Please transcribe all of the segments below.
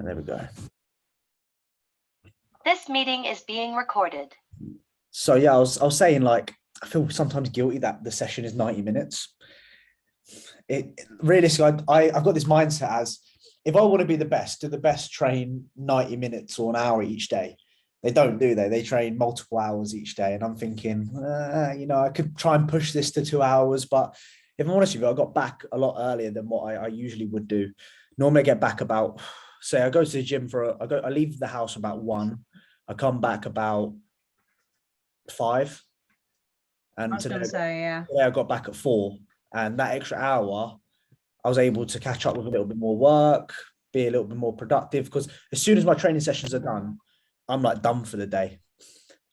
There we go. This meeting is being recorded. So yeah, I was saying, like, I feel sometimes guilty that the session is 90 minutes. It realistically, I've got this mindset as, if I want to be the best, do the best train 90 minutes or an hour each day? They don't, do they? They train multiple hours each day. And I'm thinking, I could try and push this to 2 hours. But if I'm honest with you, I got back a lot earlier than what I usually would do. Normally I get back about, say I go to the gym I leave the house about 1. I come back about 5. And today I got back at 4. And that extra hour, I was able to catch up with a little bit more work, be a little bit more productive, because as soon as my training sessions are done, I'm like done for the day.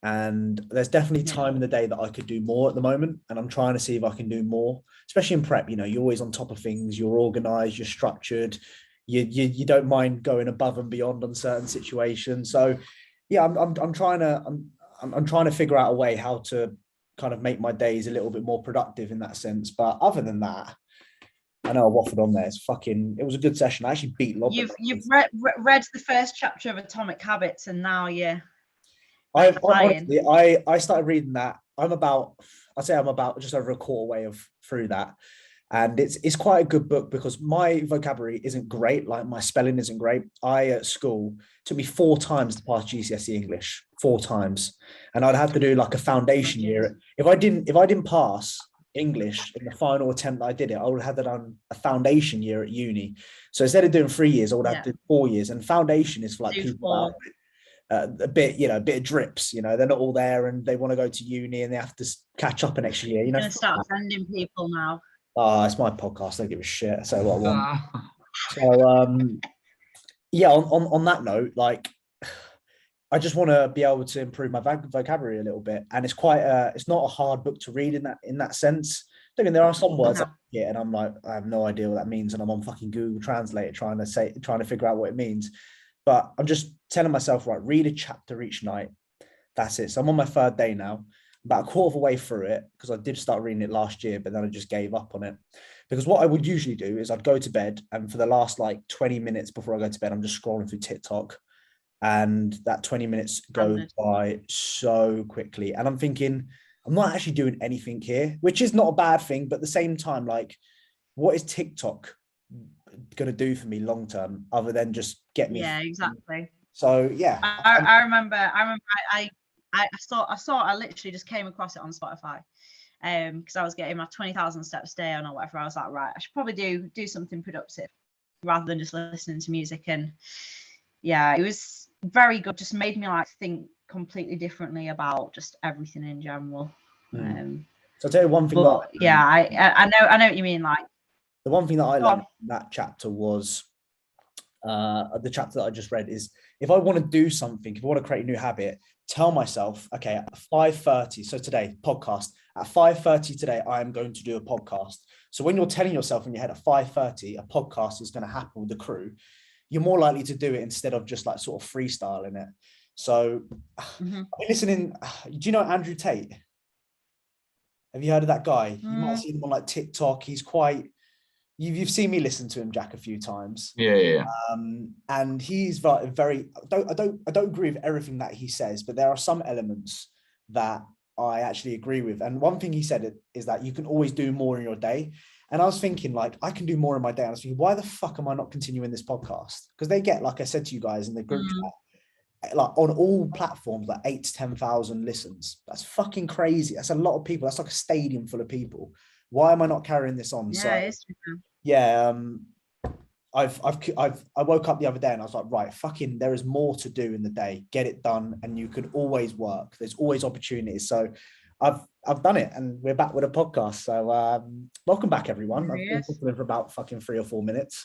And there's definitely time in the day that I could do more at the moment. And I'm trying to see if I can do more, especially in prep. You're always on top of things. You're organized, you're structured. You don't mind going above and beyond on certain situations. So yeah, I'm trying to figure out a way how to kind of make my days a little bit more productive in that sense. But other than that, I know I waffled on there. It was a good session. I actually beat Lob. You've read the first chapter of Atomic Habits, and now I started reading that. I'm about just over a quarter way through that. And it's quite a good book because my vocabulary isn't great. Like, my spelling isn't great. At school, it took me 4 times to pass GCSE English, 4 times. And I'd have to do like a foundation year. If I didn't pass English in the final attempt that I did it, I would have done a foundation year at uni. So instead of doing 3 years, I would have to do 4 years. And foundation is for like people a bit of drips, they're not all there and they want to go to uni and they have to catch up an extra year. You're going to start offending people now. Oh, it's my podcast. I don't give a shit. I say what I want. So, yeah, on that note, like, I just want to be able to improve my vocabulary a little bit. And it's not a hard book to read in that sense. I mean, there are some words I get and I'm like, I have no idea what that means. And I'm on fucking Google Translate trying to figure out what it means. But I'm just telling myself, right, read a chapter each night. That's it. So I'm on my 3rd day now. About a quarter of a way through it, because I did start reading it last year, but then I just gave up on it. Because what I would usually do is I'd go to bed, and for the last like 20 minutes before I go to bed, I'm just scrolling through TikTok, and that 20 minutes goes by so quickly. And I'm thinking, I'm not actually doing anything here, which is not a bad thing, but at the same time, like, what is TikTok going to do for me long term other than just get me? Yeah, exactly. So yeah, I remember I literally just came across it on Spotify, because I was getting my 20,000 steps a day or whatever. I was like, right, I should probably do something productive rather than just listening to music. And yeah, it was very good. Just made me like think completely differently about just everything in general. So I'll tell you one thing. I know what you mean. Like, the one thing that I learned in that chapter was, the chapter that I just read is, if I want to do something, if I want to create a new habit, tell myself, okay, at 5:30, so today, podcast, at 5:30 today, I am going to do a podcast. So when you're telling yourself in your head at 5:30, a podcast is going to happen with the crew, you're more likely to do it instead of just like sort of freestyling it. So I've been listening. Do you know Andrew Tate? Have you heard of that guy? You might have seen him on like TikTok. He's quite... You've seen me listen to him, Jack, a few times. Yeah. And he's very. I don't agree with everything that he says, but there are some elements that I actually agree with. And one thing he said is that you can always do more in your day. And I was thinking, like, I can do more in my day. And I was thinking, why the fuck am I not continuing this podcast? Because they get, like I said to you guys in the group chat, like on all platforms, like 8,000 to 10,000 listens. That's fucking crazy. That's a lot of people. That's like a stadium full of people. Why am I not carrying this on? Yeah, I woke up the other day and I was like, right, fucking, there is more to do in the day. Get it done, and you can always work. There's always opportunities. So I've done it, and we're back with a podcast. So welcome back, everyone. I've been talking for about fucking 3 or 4 minutes.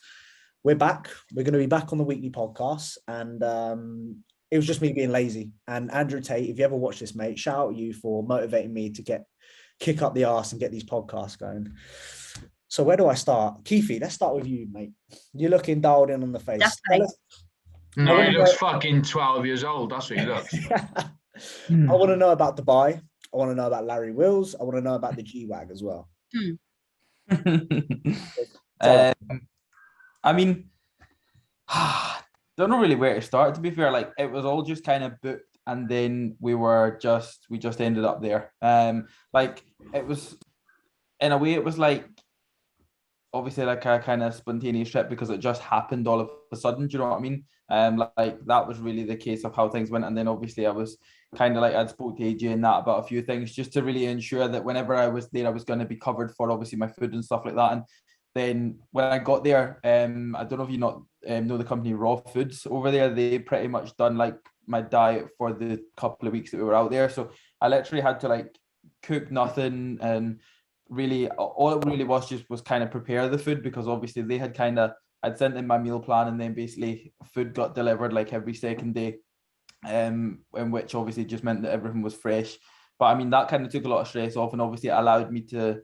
We're back. We're going to be back on the weekly podcast, and it was just me being lazy. And Andrew Tate, if you ever watch this, mate, shout out you for motivating me to kick up the arse and get these podcasts going. So where do I start? Khifie, let's start with you, mate. You're looking dialed in on the face. No, he looks fucking 12 years old. That's what he looks. I want to know about Dubai. I want to know about Larry Wills. I want to know about the G-Wag as well. I mean, don't know really where to start, to be fair. Like, it was all just kind of booked, and then we just ended up there. Like, it was, in a way, it was like obviously like a kind of spontaneous trip because it just happened all of a sudden. Do you know what I mean? Like that was really the case of how things went. And then obviously I was kind of like, I'd spoke to AJ and that about a few things just to really ensure that whenever I was there, I was going to be covered for obviously my food and stuff like that. And then when I got there, I don't know if you know the company Raw Foods over there. They pretty much done like my diet for the couple of weeks that we were out there. So I literally had to like cook nothing, and really all it really was just was kind of prepare the food, because obviously they had kind of, I'd sent in my meal plan, and then basically food got delivered like every second day, in which obviously just meant that everything was fresh. But I mean, that kind of took a lot of stress off, and obviously it allowed me to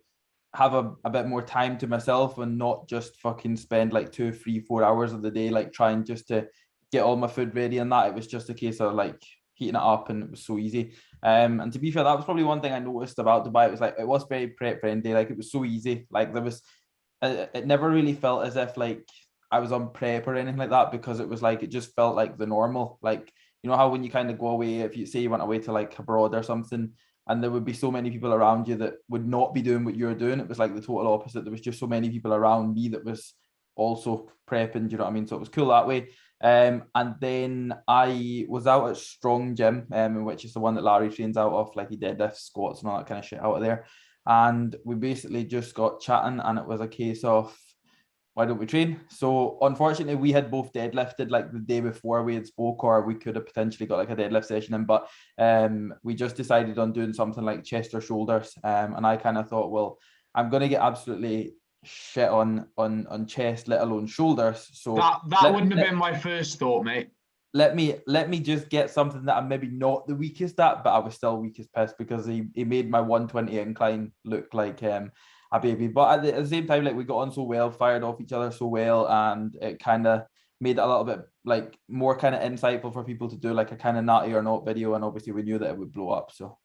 have a bit more time to myself and not just fucking spend like 2, 3, 4 hours of the day like trying just to get all my food ready and that. It was just a case of like heating it up, and it was so easy. And to be fair, that was probably one thing I noticed about Dubai. It was like, it was very prep friendly. Like, it was so easy. Like, there was, it never really felt as if like I was on prep or anything like that, because it was like, it just felt like the normal. Like, you know how when you kind of go away, if you say you went away to like abroad or something, and there would be so many people around you that would not be doing what you're doing. It was like the total opposite. There was just so many people around me that was also prepping, do you know what I mean? So it was cool that way. And then I was out at Strong Gym, which is the one that Larry trains out of. Like, he deadlifts, squats and all that kind of shit out of there. And we basically just got chatting, and it was a case of, why don't we train? So unfortunately, we had both deadlifted like the day before we had spoke, or we could have potentially got like a deadlift session in, but we just decided on doing something like chest or shoulders. And I kind of thought, well, I'm going to get absolutely shit on chest, let alone shoulders. So that wouldn't have been my first thought, mate. Let me just get something that I'm maybe not the weakest at, but I was still weak as piss, because he made my 120 incline look like a baby. But at the same time, like, we got on so well, fired off each other so well, and it kind of made it a little bit like more kind of insightful for people to do like a kind of natty or not video, and obviously we knew that it would blow up. So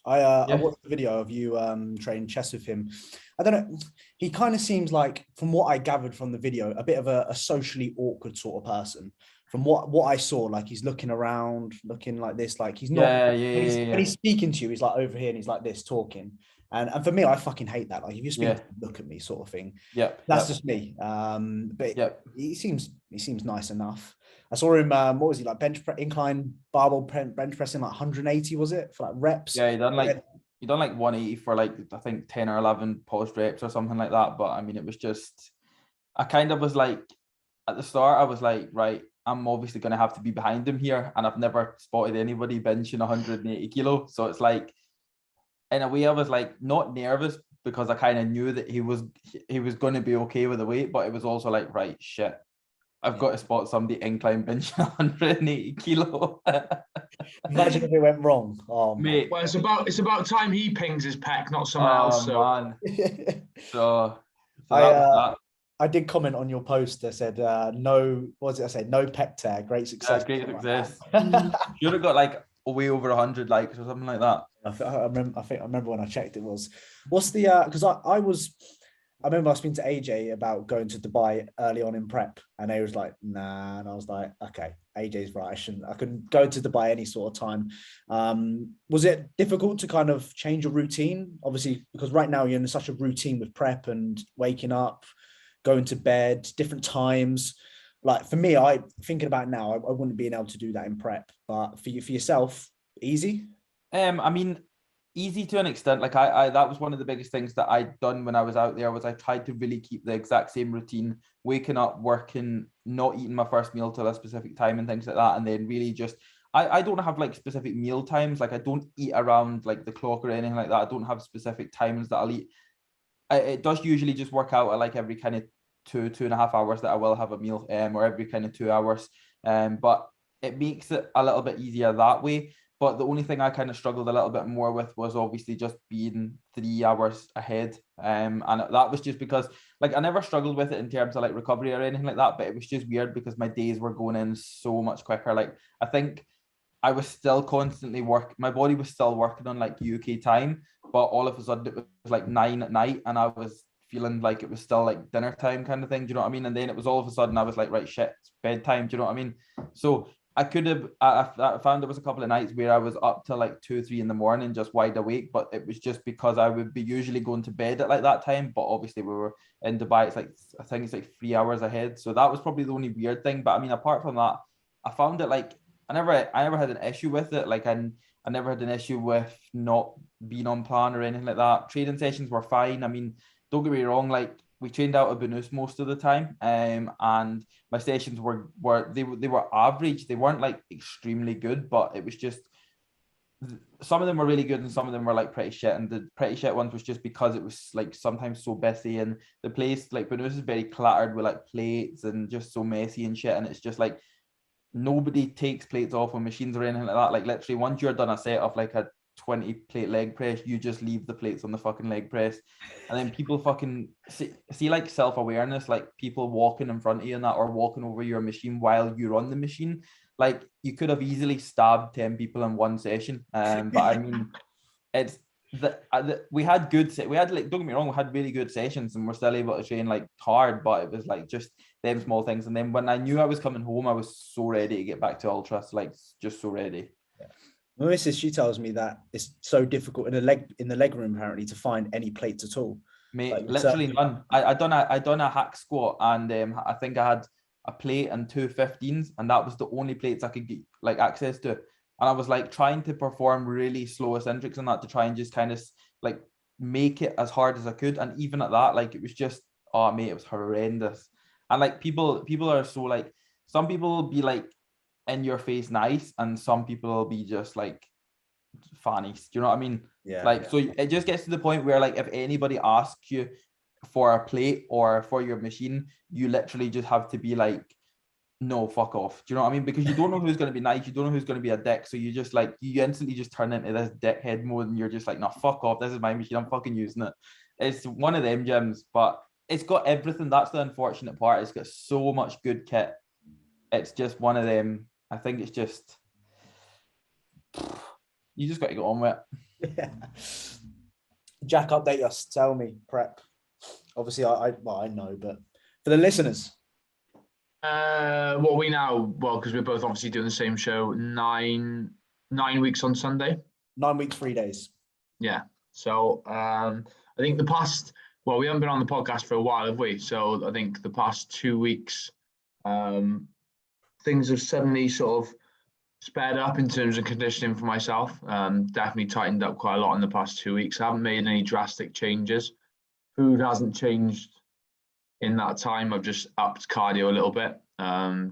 I watched the video of you training chest with him. I don't know, he kind of seems like, from what I gathered from the video, a bit of a socially awkward sort of person. From what I saw, like, he's looking around, looking like this, like he's not. When he's speaking to you, he's like over here and he's like this talking. And for me, I fucking hate that. Like, if you speak, look at me, sort of thing. That's just me. But he seems nice enough. I saw him. What was he like? Incline barbell bench pressing like 180, was it, for like reps? Yeah, he done like 180 for like, I think 10 or 11 post reps or something like that. But I mean, it was just, I kind of was like, at the start, I was like, right, I'm obviously going to have to be behind him here, and I've never spotted anybody benching 180 kilo. So it's like, in a way, I was like not nervous, because I kind of knew that he was going to be okay with the weight, but it was also like, right, shit, I've got to spot somebody incline benching 180 kilo. Imagine if it went wrong. Oh, mate. Well, it's about time he pings his pec, not someone else. So. Man. so that was that. I did comment on your post that said, no, what was it I said? No pec tear, great success. Yeah, great success. You'd have got like way over 100 likes or something like that. I remember when I checked, it was, what's the, because I remember I was speaking to AJ about going to Dubai early on in prep, and they was like, nah, and I was like, okay, AJ's right, I couldn't go to Dubai any sort of time. Was it difficult to kind of change your routine? Obviously, because right now you're in such a routine with prep and waking up, going to bed, different times. Like, for me, I thinking about it now, I wouldn't be able to do that in prep. But for yourself, easy? I mean, easy to an extent. Like, I that was one of the biggest things that I'd done when I was out there, was I tried to really keep the exact same routine, waking up, working, not eating my first meal till a specific time and things like that. And then really just, I don't have like specific meal times. Like, I don't eat around like the clock or anything like that. I don't have specific times that I'll eat. It does usually just work out at like every kind of 2.5 hours that I will have a meal, or every kind of 2 hours. But it makes it a little bit easier that way. But the only thing I kind of struggled a little bit more with was obviously just being 3 hours ahead. And that was just because, like, I never struggled with it in terms of like recovery or anything like that, but it was just weird because my days were going in so much quicker. Like, I think I was still constantly my body was still working on like UK time, but all of a sudden it was like 9 at night, and I was feeling like it was still like dinner time kind of thing. Do you know what I mean? And then it was all of a sudden I was like, right, shit, it's bedtime. Do you know what I mean? So I could have, I found there was a couple of nights where I was up till like 2 or 3 in the morning, just wide awake, but it was just because I would be usually going to bed at like that time. But obviously we were in Dubai, it's like, I think it's like 3 hours ahead. So that was probably the only weird thing. But I mean, apart from that, I found it like, I never had an issue with it. Like I never had an issue with not being on plan or anything like that. Training sessions were fine. I mean, don't get me wrong, like we trained out of Bunus most of the time, and my sessions were average. They weren't like extremely good, but it was just some of them were really good and some of them were like pretty shit. And the pretty shit ones was just because it was like sometimes so busy and the place like Bunus is very cluttered with like plates and just so messy and shit. And it's just like nobody takes plates off on machines or anything like that. Like literally once you're done a set of like a 20 plate leg press, you just leave the plates on the fucking leg press. And then people fucking see like self-awareness, like people walking in front of you and that, or walking over your machine while you're on the machine. Like you could have easily stabbed 10 people in one session. But I mean, it's we had like, don't get me wrong, we had really good sessions and we're still able to train like hard, but it was like just them small things. And then when I knew I was coming home, I was so ready to get back to ultras, like just so ready. Yeah. Melissa, she tells me that it's so difficult in the leg room apparently to find any plates at all. Mate, like, literally none. I done a hack squat and I think I had a plate and 2 15s and that was the only plates I could get like access to. And I was like trying to perform really slow eccentrics on that to try and just kind of like make it as hard as I could. And even at that, like it was just, oh mate, it was horrendous. And like people are so like, some people will be like in your face nice and some people will be just like fannies. Do you know what I mean? Yeah. Like, so it just gets to the point where like if anybody asks you for a plate or for your machine, you literally just have to be like, no, fuck off. Do you know what I mean? Because you don't know who's going to be nice, you don't know who's going to be a dick, so you just like, you instantly just turn into this dickhead mode and you're just like, no, fuck off, this is my machine, I'm fucking using it. It's one of them gyms, but it's got everything. That's the unfortunate part. It's got so much good kit. It's just one of them. I think it's just, you just got to get on with it. Yeah. Jack, update us. Tell me, prep. Obviously, I know, but for the listeners. Well, because we're both obviously doing the same show, 9 weeks on Sunday. 9 weeks, 3 days. Yeah. So I think we haven't been on the podcast for a while, have we? So I think the past 2 weeks, things have suddenly sort of sped up in terms of conditioning for myself. Definitely tightened up quite a lot in the past 2 weeks. I haven't made any drastic changes. Food hasn't changed in that time. I've just upped cardio a little bit,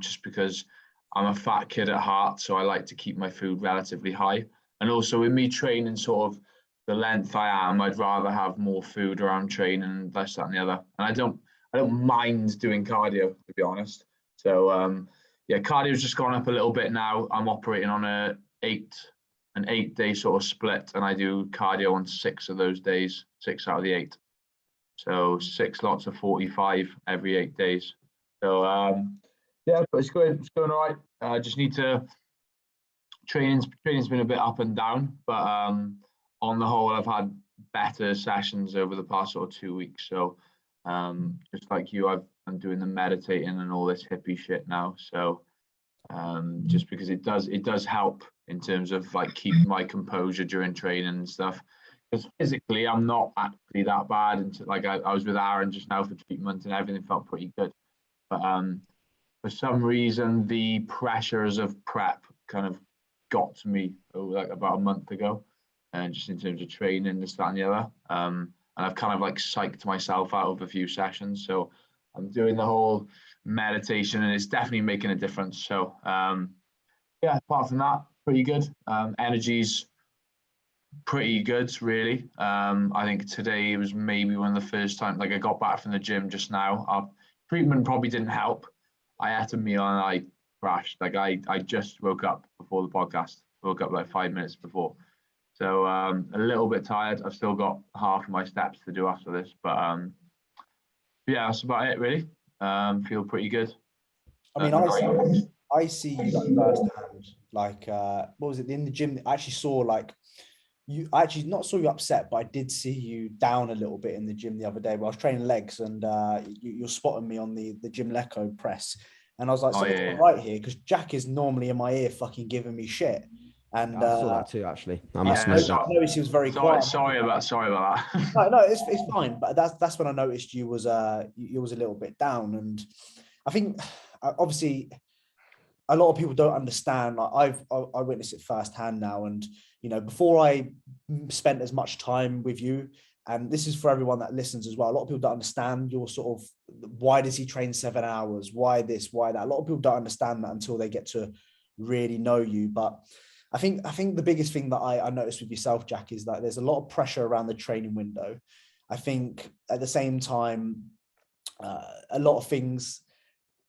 just because I'm a fat kid at heart, so I like to keep my food relatively high. And also with me training sort of the length I am, I'd rather have more food around training and less that and the other. And I don't mind doing cardio, to be honest. So yeah, cardio's just gone up a little bit now. I'm operating on an 8-day sort of split, and I do cardio on 6 of those days, 6 out of the 8. So 6 lots of 45 every 8 days. So yeah, but it's going all right. I just need to training's been a bit up and down, but on the whole, I've had better sessions over the past sort of 2 weeks. So just like you, I'm doing the meditating and all this hippie shit now. So just because it does help in terms of like keeping my composure during training and stuff. Because physically, I'm not actually that bad. And like I was with Aaron just now for treatment, and everything felt pretty good. But for some reason, the pressures of prep kind of got to me like about a month ago, and just in terms of training, this, that, and the other. And I've kind of like psyched myself out of a few sessions. So I'm doing the whole meditation, and it's definitely making a difference. So yeah, apart from that, pretty good. Energy's pretty good, really. I think today was maybe one of the first times, like I got back from the gym just now. Our treatment probably didn't help. I ate a meal and I crashed. Like I just woke up before the podcast. Woke up like 5 minutes before. So a little bit tired. I've still got half of my steps to do after this, but yeah, that's about it really. Feel pretty good. I mean, I see you like firsthand. Like what was it in the gym? I actually saw like I actually not saw you upset, but I did see you down a little bit in the gym the other day where I was training legs, and you're spotting me on the Gym Leco press, and I was like, something's not right here, because Jack is normally in my ear fucking giving me shit, and I saw that too, actually. I must Yeah, admit so- that. I noticed he was very quiet. Sorry about that. No, it's fine, but that's when I noticed you was a little bit down, and I think obviously a lot of people don't understand. Like I witnessed it firsthand now, and you know, before I spent as much time with you, and this is for everyone that listens as well. A lot of people don't understand your sort of, why does he train 7 hours? Why this? Why that? A lot of people don't understand that until they get to really know you. But I think the biggest thing that I noticed with yourself, Jack, is that there's a lot of pressure around the training window. I think at the same time, a lot of things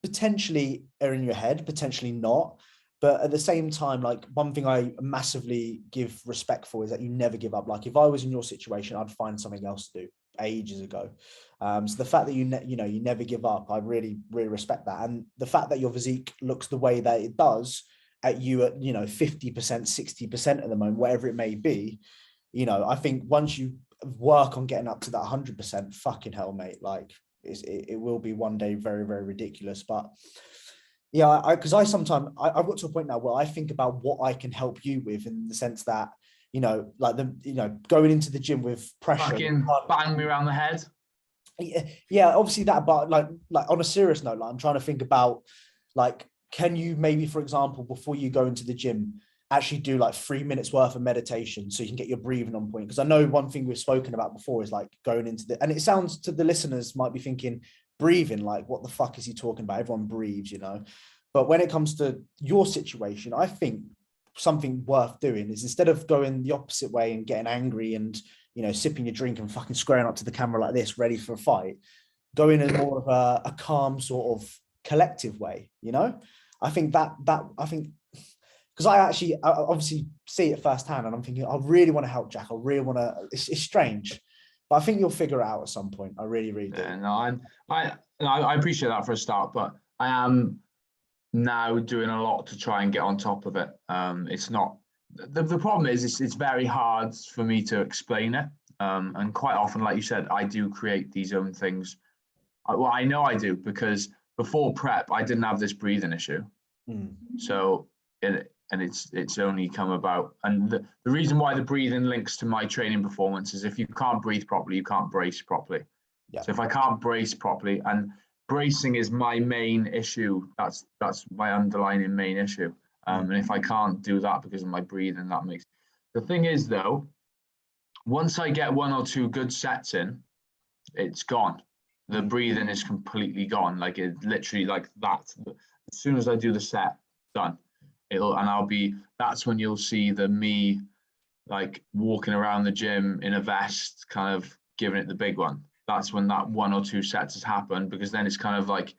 potentially are in your head, potentially not. But at the same time, like, one thing I massively give respect for is that you never give up. Like, if I was in your situation, I'd find something else to do ages ago. So the fact that you never give up, I really, really respect that. And the fact that your physique looks the way that it does at 50%, 60% at the moment, whatever it may be, I think once you work on getting up to that 100%, fucking hell, mate, like it will be one day very, very ridiculous. But yeah, because I've got to a point now where I think about what I can help you with, in the sense that, going into the gym with pressure. Fucking bang me around the head. Yeah, obviously that, but like on a serious note, like, I'm trying to think about, like, can you maybe, for example, before you go into the gym, actually do like 3 minutes worth of meditation so you can get your breathing on point? Because I know one thing we've spoken about before is like going into and it sounds to the listeners might be thinking, breathing, like, what the fuck is he talking about? Everyone breathes, But when it comes to your situation, I think something worth doing is, instead of going the opposite way and getting angry and, sipping your drink and fucking squaring up to the camera like this, ready for a fight, go in more of a calm sort of collective way, I think because I obviously see it firsthand, and I'm thinking, I really want to help Jack. I really want to, it's strange, but I think you'll figure it out at some point. I really, really do. Yeah, no, I appreciate that for a start, but I am now doing a lot to try and get on top of it. It's not, the problem is it's very hard for me to explain it. And quite often, like you said, I do create these own things. Well, I know I do, because before prep, I didn't have this breathing issue. So it's only come about. And the reason why the breathing links to my training performance is, if you can't breathe properly, you can't brace properly. Yeah. So if I can't brace properly, and bracing is my main issue, that's my underlying main issue. And if I can't do that because of my breathing, that makes, the thing is though, once I get 1 or 2 good sets in, it's gone. The breathing is completely gone. Like, it literally, like that. As soon as I do the set, done. That's when you'll see me like walking around the gym in a vest, kind of giving it the big one. That's when that 1 or 2 sets has happened, because then it's kind of like,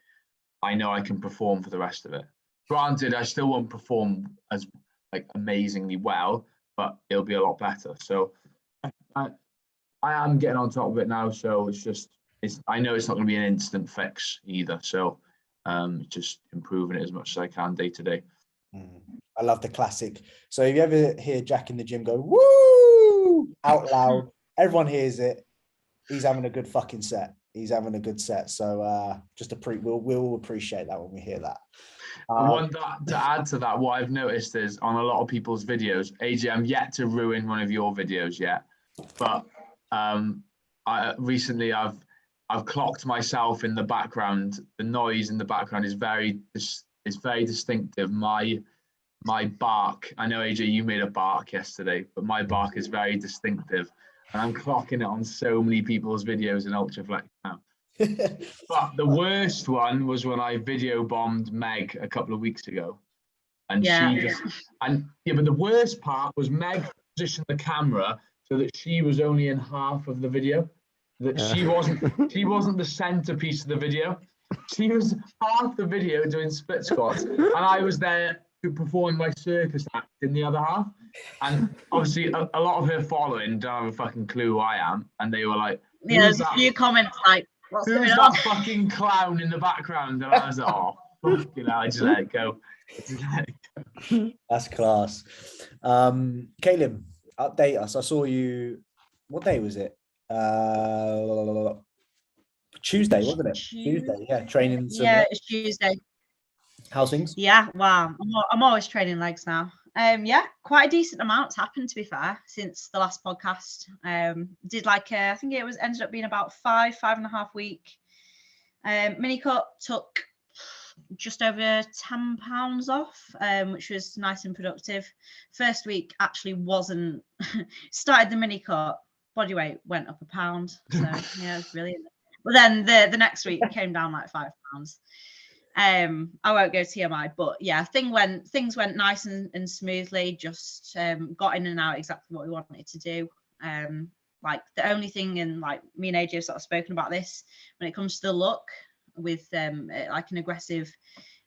I know I can perform for the rest of it. Granted, I still won't perform as like amazingly well, but it'll be a lot better. So I am getting on top of it now. So I know it's not going to be an instant fix either. So just improving it as much as I can day to day. I love the classic. So if you ever hear Jack in the gym go, woo, out loud, everyone hears it. He's having a good fucking set. He's having a good set. So we'll appreciate that when we hear that. To add to that, what I've noticed is, on a lot of people's videos, AJ, I'm yet to ruin one of your videos yet, but recently I've clocked myself in the background. The noise in the background is very distinctive. My bark, I know AJ, you made a bark yesterday, but my bark is very distinctive, and I'm clocking it on so many people's videos in Ultraflex now. But the worst one was when I video bombed Meg a couple of weeks ago, and but the worst part was Meg positioned the camera so that she was only in half of the video, that she wasn't the centerpiece of the video. She was half the video doing split squats, and I was there performing my circus act in the other half. And obviously a lot of her following don't have a fucking clue who I am, and they were like, there's a few comments like, what's who's going that on? fucking clown in the background? And I was like, oh, fucking hell, I just let it go. That's class. Caleb, update us. I saw you. What day was it? Tuesday, wasn't it? Tuesday. Yeah, training. Yeah, it's Tuesday. How's things? Yeah, wow. I'm always training legs now. Yeah, quite a decent amount's happened, to be fair, since the last podcast. Did like I think it was ended up being about 5.5 week. Mini cut took just over £10 off, which was nice and productive. First week actually wasn't started the mini cut, body weight went up £1. So yeah, it was brilliant. But then the next week came down like £5. I won't go TMI, but yeah, things went nice and smoothly. Just got in and out exactly what we wanted to do. Like the only thing, and like me and AJ have sort of spoken about this, when it comes to the look with like an aggressive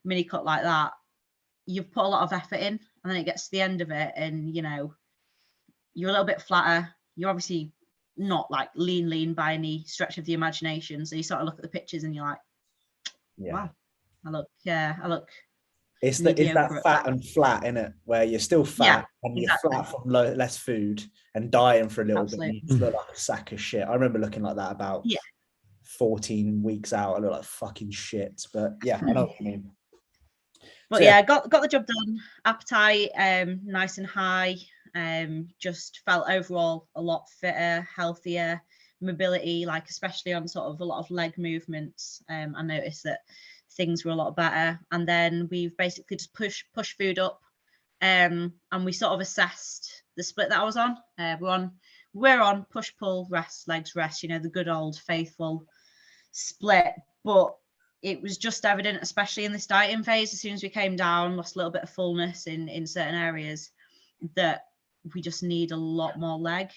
mini cut like that, you've put a lot of effort in, and then it gets to the end of it, and you know you're a little bit flatter. You're obviously not like lean by any stretch of the imagination, so you sort of look at the pictures and you're like, wow. I look. It's that fat and flat, in it, where you're still fat and exactly. you're flat from less food and dying for a little Absolutely. bit. You just look like a sack of shit. I remember looking like that about 14 weeks out. I look like fucking shit. But yeah, I know what you mean. But so, yeah, got the job done. Appetite nice and high. Just felt overall a lot fitter, healthier. Mobility, like especially on sort of a lot of leg movements. I noticed that things were a lot better, and then we've basically just pushed food up, and we sort of assessed the split that I was on. We're on push pull rest legs rest, you know, the good old faithful split. But it was just evident, especially in this dieting phase, as soon as we came down, lost a little bit of fullness in certain areas, that we just need a lot more leg.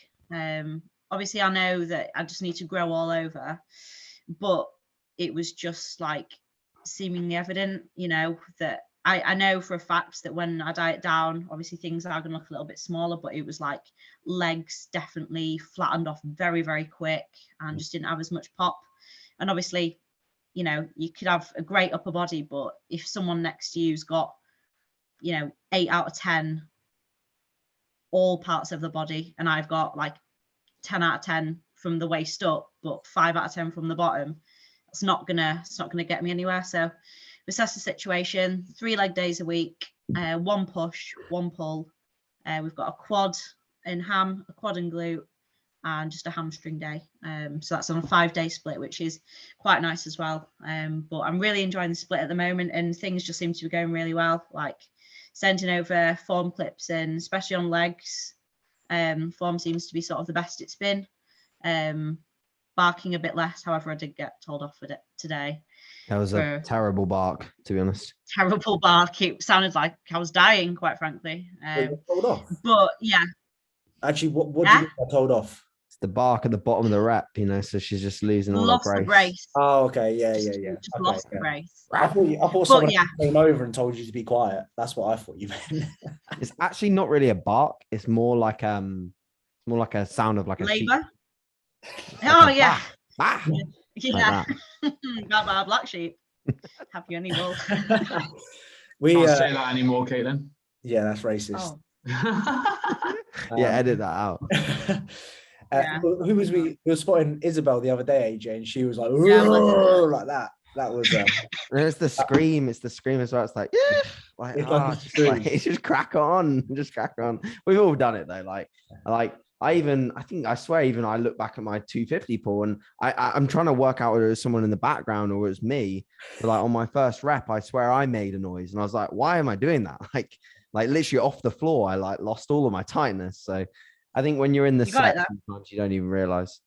Obviously I know that I just need to grow all over, but it was just like seemingly evident, you know, that I know for a fact that when I diet down, obviously things are going to look a little bit smaller, but it was like legs definitely flattened off very, very quick and just didn't have as much pop. And obviously, you know, you could have a great upper body, but if someone next to you's got, you know, 8 out of 10 all parts of the body, and I've got like 10 out of 10 from the waist up, but 5 out of 10 from the bottom, it's not gonna get me anywhere. So we assess the situation. 3 leg days a week, 1 push, 1 pull. We've got a quad and ham, a quad and glute, and just a hamstring day. So that's on a 5-day split, which is quite nice as well. But I'm really enjoying the split at the moment, and things just seem to be going really well. Like sending over form clips, and especially on legs, form seems to be sort of the best it's been. Barking a bit less, however I did get told off with it today. That was a terrible bark, to be honest. Terrible bark. It sounded like I was dying, quite frankly. Told off? But yeah. Actually, what do you mean by told off? It's the bark at the bottom of the rep, you know, so she's just losing all lost her the brace. Oh, okay, yeah. Just Okay, lost the brace. I thought someone came over and told you to be quiet. That's what I thought you meant. It's actually not really a bark. It's more like a sound of like a sheep. Labor. Like Oh yeah. Bah. Yeah. That black sheep. Have you any wool? We can't say that anymore, Caitlin. Yeah, that's racist. Yeah, edit that out. Who was we were spotting Isabel the other day, AJ, and she was like, like that. That was it's the scream. It's the scream as well. It's like, yeah, it's just crack on. We've all done it though. I swear I look back at my 250 pull, and I'm trying to work out whether it was someone in the background or it was me. But like on my first rep, I swear I made a noise, and I was like, why am I doing that? Like literally off the floor, I like lost all of my tightness. So I think when you're in the set, sometimes you don't even realize.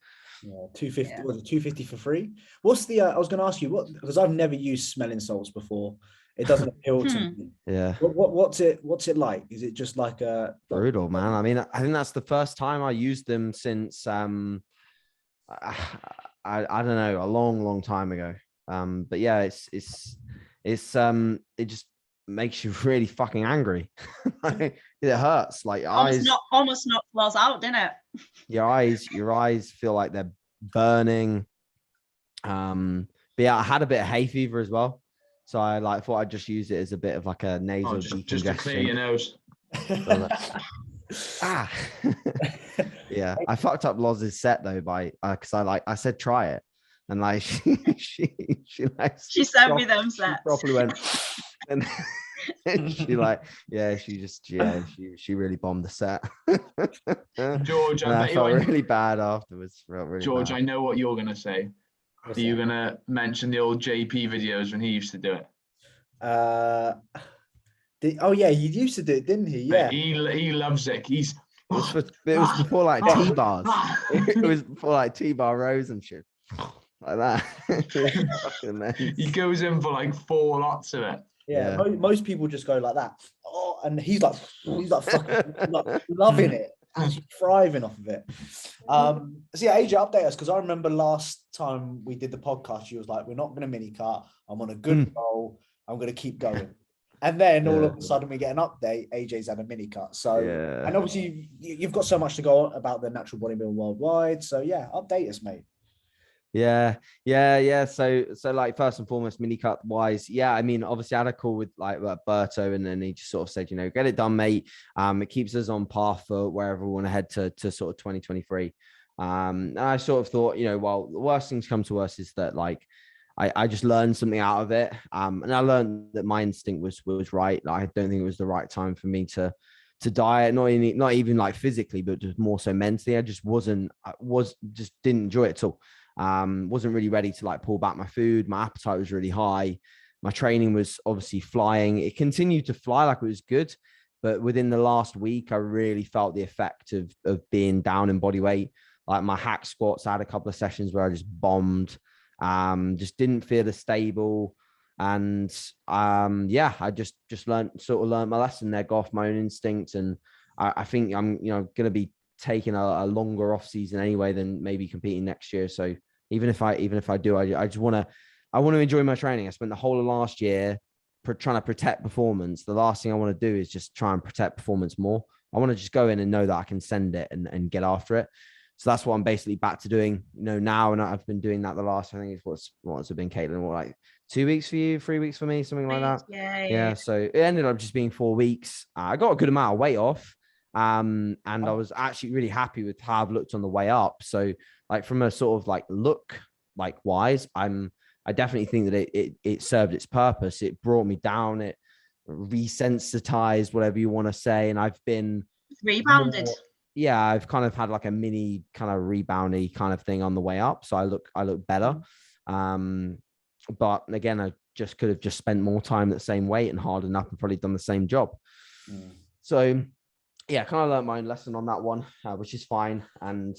Yeah, 250 was it 250 for free? What's the I was going to ask you because I've never used smelling salts before. It doesn't appeal to me. Yeah. What's it like? Is it just like a brutal, man? I mean, I think that's the first time I used them since I don't know, a long time ago. But yeah, it just makes you really fucking angry. It hurts. Like almost knocked wells out, didn't it? Your eyes feel like they're burning. But yeah, I had a bit of hay fever as well. So I thought I'd just use it as a bit of like a nasal just to clear your nose. Ah, yeah. I fucked up Loz's set though by because I said try it, and like she like She sent me them she sets. properly went, and she like she really bombed the set. George, And I I bet you felt really bad afterwards. Felt really George, bad. I know what you're gonna say. Are you gonna mention the old JP videos when he used to do it? Oh yeah, he used to do it, didn't he? Yeah. Mate, he loves it. He's It was before like T-bars. It was before like T-bar rows and shit. Like that. Fucking immense. he goes in for like 4 lots of it. Yeah, Yeah. most people just go like that. Oh, and he's like fucking like, loving it, actually thriving off of it. So yeah, AJ, update us, because I remember last time we did the podcast, you was like, "We're not going to mini cut. I'm on a good roll. I'm going to keep going." And then all of a sudden we get an update. AJ's had a mini cut. So Yeah. and obviously you've got so much to go on about the natural bodybuilding worldwide. So yeah, update us, mate. Yeah. So like first and foremost, mini cut wise, yeah. I mean, obviously I had a call with like Berto, and then he just sort of said, get it done, mate. It keeps us on path for wherever we want to head to sort of 2023. And I sort of thought, well, the worst things come to us is that like I just learned something out of it. And I learned that my instinct was right. Like, I don't think it was the right time for me to diet, not even like physically, but just more so mentally. I just didn't enjoy it at all. Wasn't really ready to like pull back my food. My appetite was really high. My training was obviously flying. It continued to fly, like it was good, but within the last week, I really felt the effect of being down in body weight. Like my hack squats, I had a couple of sessions where I just bombed. Just didn't feel as stable. And I just learned my lesson there, go off my own instinct. And I think I'm going to be taking a longer off season anyway than maybe competing next year. So even if I do, I just want to enjoy my training. I spent the whole of last year trying to protect performance. The last thing I want to do is just try and protect performance more. I want to just go in and know that I can send it and get after it. So that's what I'm basically back to doing, now. And I've been doing that the last, I think it's what's it been, Caitlin? Like 2 weeks for you, 3 weeks for me, something like that. Yeah. So it ended up just being 4 weeks. I got a good amount of weight off. And I was actually really happy with how I've looked on the way up. So like from a sort of like look like wise, I definitely think that it served its purpose. It brought me down. It resensitized, whatever you want to say. And I've been rebounded. I've kind of had like a mini kind of reboundy kind of thing on the way up. So I look better. But again, I just could have just spent more time at the same weight and hardened up and probably done the same job. So yeah, kind of learned my own lesson on that one, which is fine. And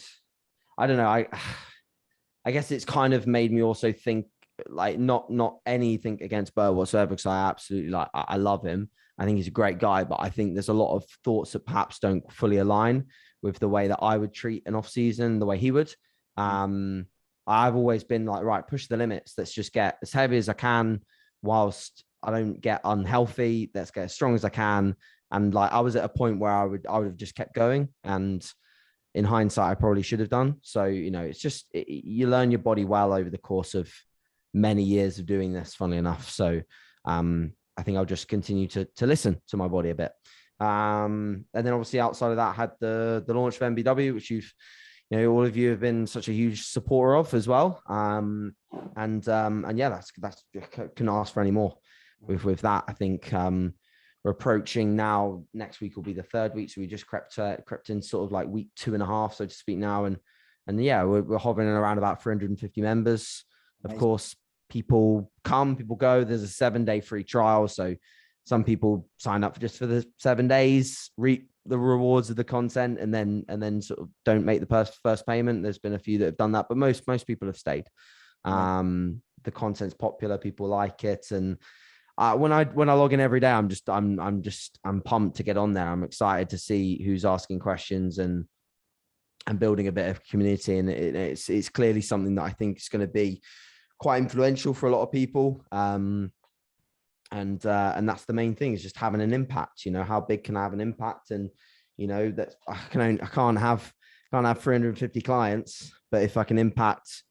I don't know, I guess it's kind of made me also think, like, not anything against Burr whatsoever, because I absolutely I love him. I think he's a great guy, but I think there's a lot of thoughts that perhaps don't fully align with the way that I would treat an off season, the way he would. I've always been like, right, push the limits. Let's just get as heavy as I can whilst I don't get unhealthy. Let's get as strong as I can. And like, I was at a point where I would have just kept going. And in hindsight, I probably should have done. So, it's just, you learn your body well over the course of many years of doing this, funnily enough. So, I think I'll just continue to listen to my body a bit. And then obviously outside of that, I had the launch of MBW, which all of you have been such a huge supporter of as well. And yeah, that's couldn't ask for any more with that. I think we're approaching now. Next week will be the 3rd week, so we just crept in sort of like week 2.5, so to speak now. And yeah, we're hovering around about 350 members. Of course, people come, people go. There's a 7-day free trial, so some people sign up just for the 7 days, reap the rewards of the content, and then sort of don't make the first payment. There's been a few that have done that, but most people have stayed. The content's popular, people like it, and when I log in every day, I'm pumped to get on there. I'm excited to see who's asking questions and building a bit of community, and it's clearly something that I think is going to be quite influential for a lot of people. And that's the main thing, is just having an impact. How big can I have an impact? And that I can't have 350 clients, but if I can impact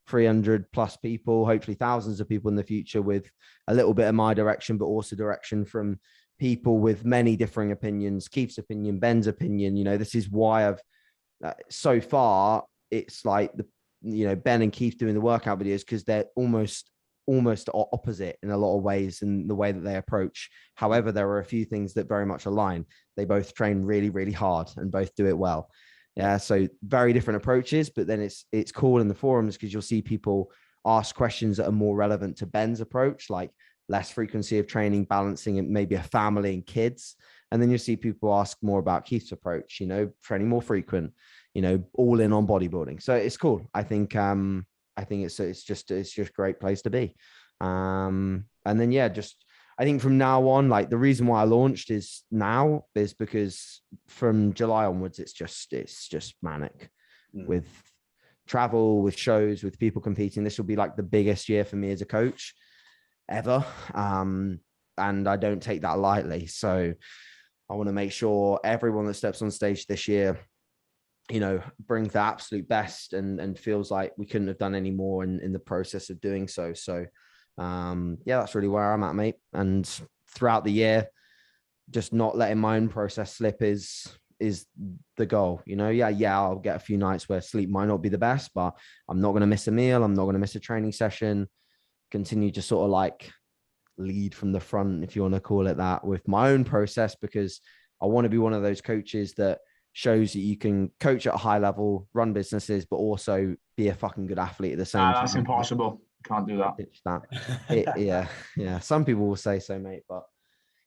300 plus people, hopefully thousands of people in the future, with a little bit of my direction, but also direction from people with many differing opinions, Keith's opinion, Ben's opinion. You know, this is why I've so far it's like Ben and Keith doing the workout videos, because they're almost opposite in a lot of ways in the way that they approach. However, there are a few things that very much align. They both train really, really hard and both do it well. Yeah, so very different approaches, but then it's cool in the forums because you'll see people ask questions that are more relevant to Ben's approach, like less frequency of training, balancing and maybe a family and kids. And then you'll see people ask more about Keith's approach, training more frequent, all in on bodybuilding. So it's cool. I think it's just a great place to be. And then, I think from now on, like the reason why I launched is because from July onwards, it's just manic with travel, with shows, with people competing. This will be like the biggest year for me as a coach ever. And I don't take that lightly. So I want to make sure everyone that steps on stage this year, brings the absolute best and feels like we couldn't have done any more in the process of doing so. So that's really where I'm at, mate. And throughout the year, just not letting my own process slip is the goal. I'll get a few nights where sleep might not be the best, but I'm not going to miss a meal. I'm not going to miss a training session. Continue to sort of like lead from the front, if you want to call it that, with my own process, because I want to be one of those coaches that shows that you can coach at a high level, run businesses, but also be a fucking good athlete at the same time. That's impossible. Can't do that. Yeah. Some people will say so, mate, but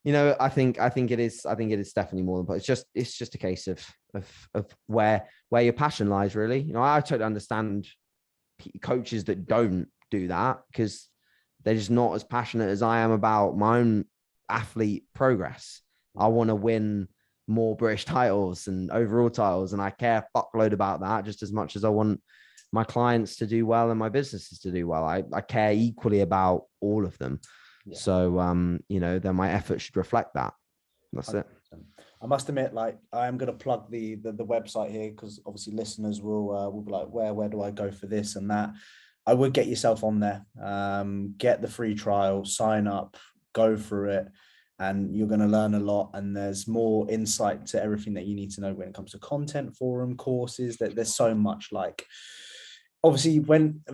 I think it is definitely more than, but it's just a case of where your passion lies, really. I totally understand coaches that don't do that because they're just not as passionate as I am about my own athlete progress. I want to win more British titles and overall titles, and I care a fuckload about that just as much as I want my clients to do well and my businesses to do well. I care equally about all of them. Yeah. So then my effort should reflect that. That's it. I must admit, like, I am going to plug the website here because obviously listeners will be like, where do I go for this and that? I would get yourself on there, get the free trial, sign up, go through it, and you're going to learn a lot. And there's more insight to everything that you need to know when it comes to content, forum, courses. That there's so much. Like, obviously, when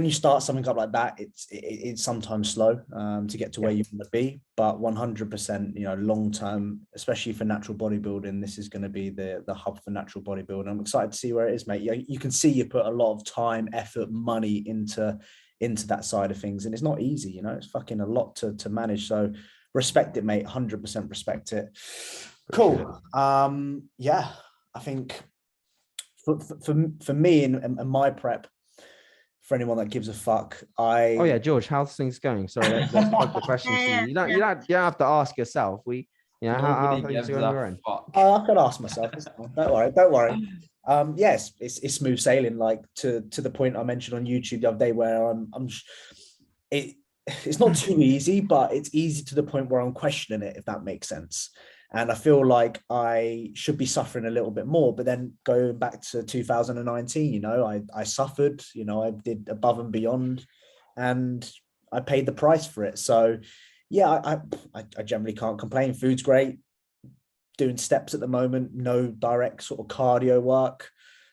you start something up like that, it's sometimes slow to get to where you want to be. But 100%, long term, especially for natural bodybuilding, this is going to be the hub for natural bodybuilding. I'm excited to see where it is, mate. You can see you put a lot of time, effort, money into that side of things, and it's not easy. It's fucking a lot to manage. So respect it, mate. 100% respect it. Cool. I think for me and my prep. For anyone that gives a fuck, George, how's things going? Sorry, let's plug the question to you. You don't have to ask yourself. How things are going? I can ask myself. Don't worry. Yes, it's smooth sailing. Like to the point I mentioned on YouTube the other day, where it's not too easy, but it's easy to the point where I'm questioning it, if that makes sense. And I feel like I should be suffering a little bit more. But then going back to 2019, I suffered, I did above and beyond, and I paid the price for it. So, I generally can't complain. Food's great. Doing steps at the moment, no direct sort of cardio work.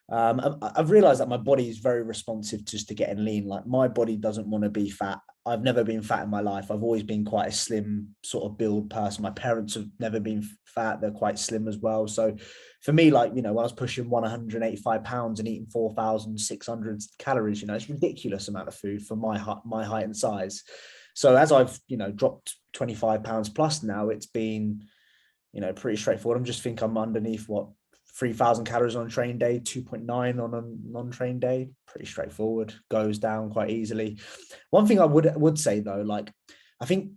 I've realized that my body is very responsive just to getting lean. Like, my body doesn't want to be fat. I've never been fat in my life. I've always been quite a slim sort of build person. My parents have never been fat. They're quite slim as well. So for me, like, when I was pushing 185 pounds and eating 4,600 calories, it's a ridiculous amount of food for my height and size. So as I've, dropped 25 pounds plus now, it's been, pretty straightforward. I'm underneath 3,000 calories on a train day, 2.9 on a non-train day. Pretty straightforward, goes down quite easily. One thing I would say though, like, I think,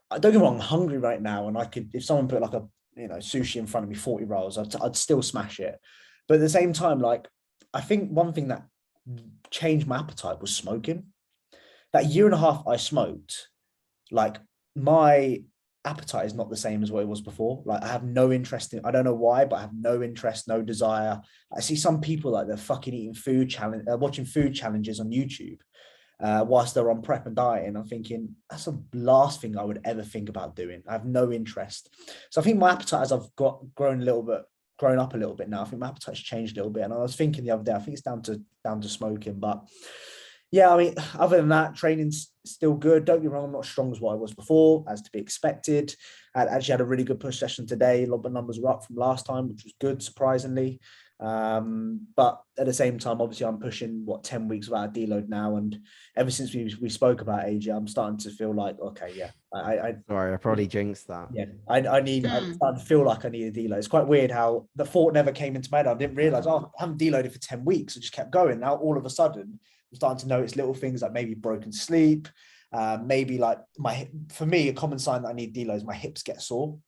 don't get me wrong, I'm hungry right now, and I could, if someone put like a sushi in front of me, 40 rolls, I'd still smash it. But at the same time, like, I think one thing that changed my appetite was smoking. That year and a half I smoked, like, my appetite is not the same as what it was before. Like, I have no interest in, I don't know why, but I have no interest, no desire. I see some people like they're fucking eating food challenge, watching food challenges on YouTube, whilst they're on prep and dieting. I'm thinking that's the last thing I would ever think about doing. I have no interest. So I think my appetite, as I've grown up a little bit now, I think my appetite's changed a little bit. And I was thinking the other day, I think it's down to smoking. But yeah, I mean, other than that, training's still good. Don't get me wrong, I'm not as strong as what I was before, as to be expected. I actually had a really good push session today. A lot of the numbers were up from last time, which was good, surprisingly. But at the same time, obviously, I'm pushing 10 weeks without a deload now, and ever since we spoke about AJ, I'm starting to feel like, okay, yeah, Sorry, I probably jinxed that. yeah, I'm starting to feel like I need a deload. It's quite weird how the thought never came into my head. I didn't realize, I haven't deloaded for 10 weeks. I just kept going. Now all of a sudden, I'm starting to notice little things like maybe broken sleep, maybe like for me, a common sign that I need deloads, my hips get sore,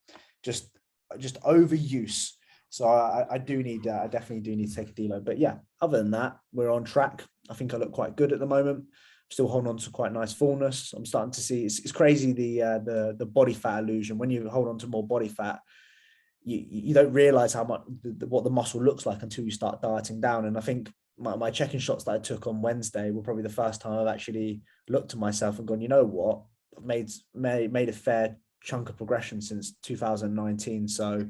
just overuse. So I definitely do need to take a deload. But yeah, other than that, we're on track. I think I look quite good at the moment. I'm still holding on to quite nice fullness. I'm starting to see, it's crazy, the body fat illusion. When you hold on to more body fat, you don't realize how much what the muscle looks like until you start dieting down. And I think my check-in shots that I took on Wednesday were probably the first time I've actually looked at myself and gone, you know what, I've made a fair chunk of progression since 2019. So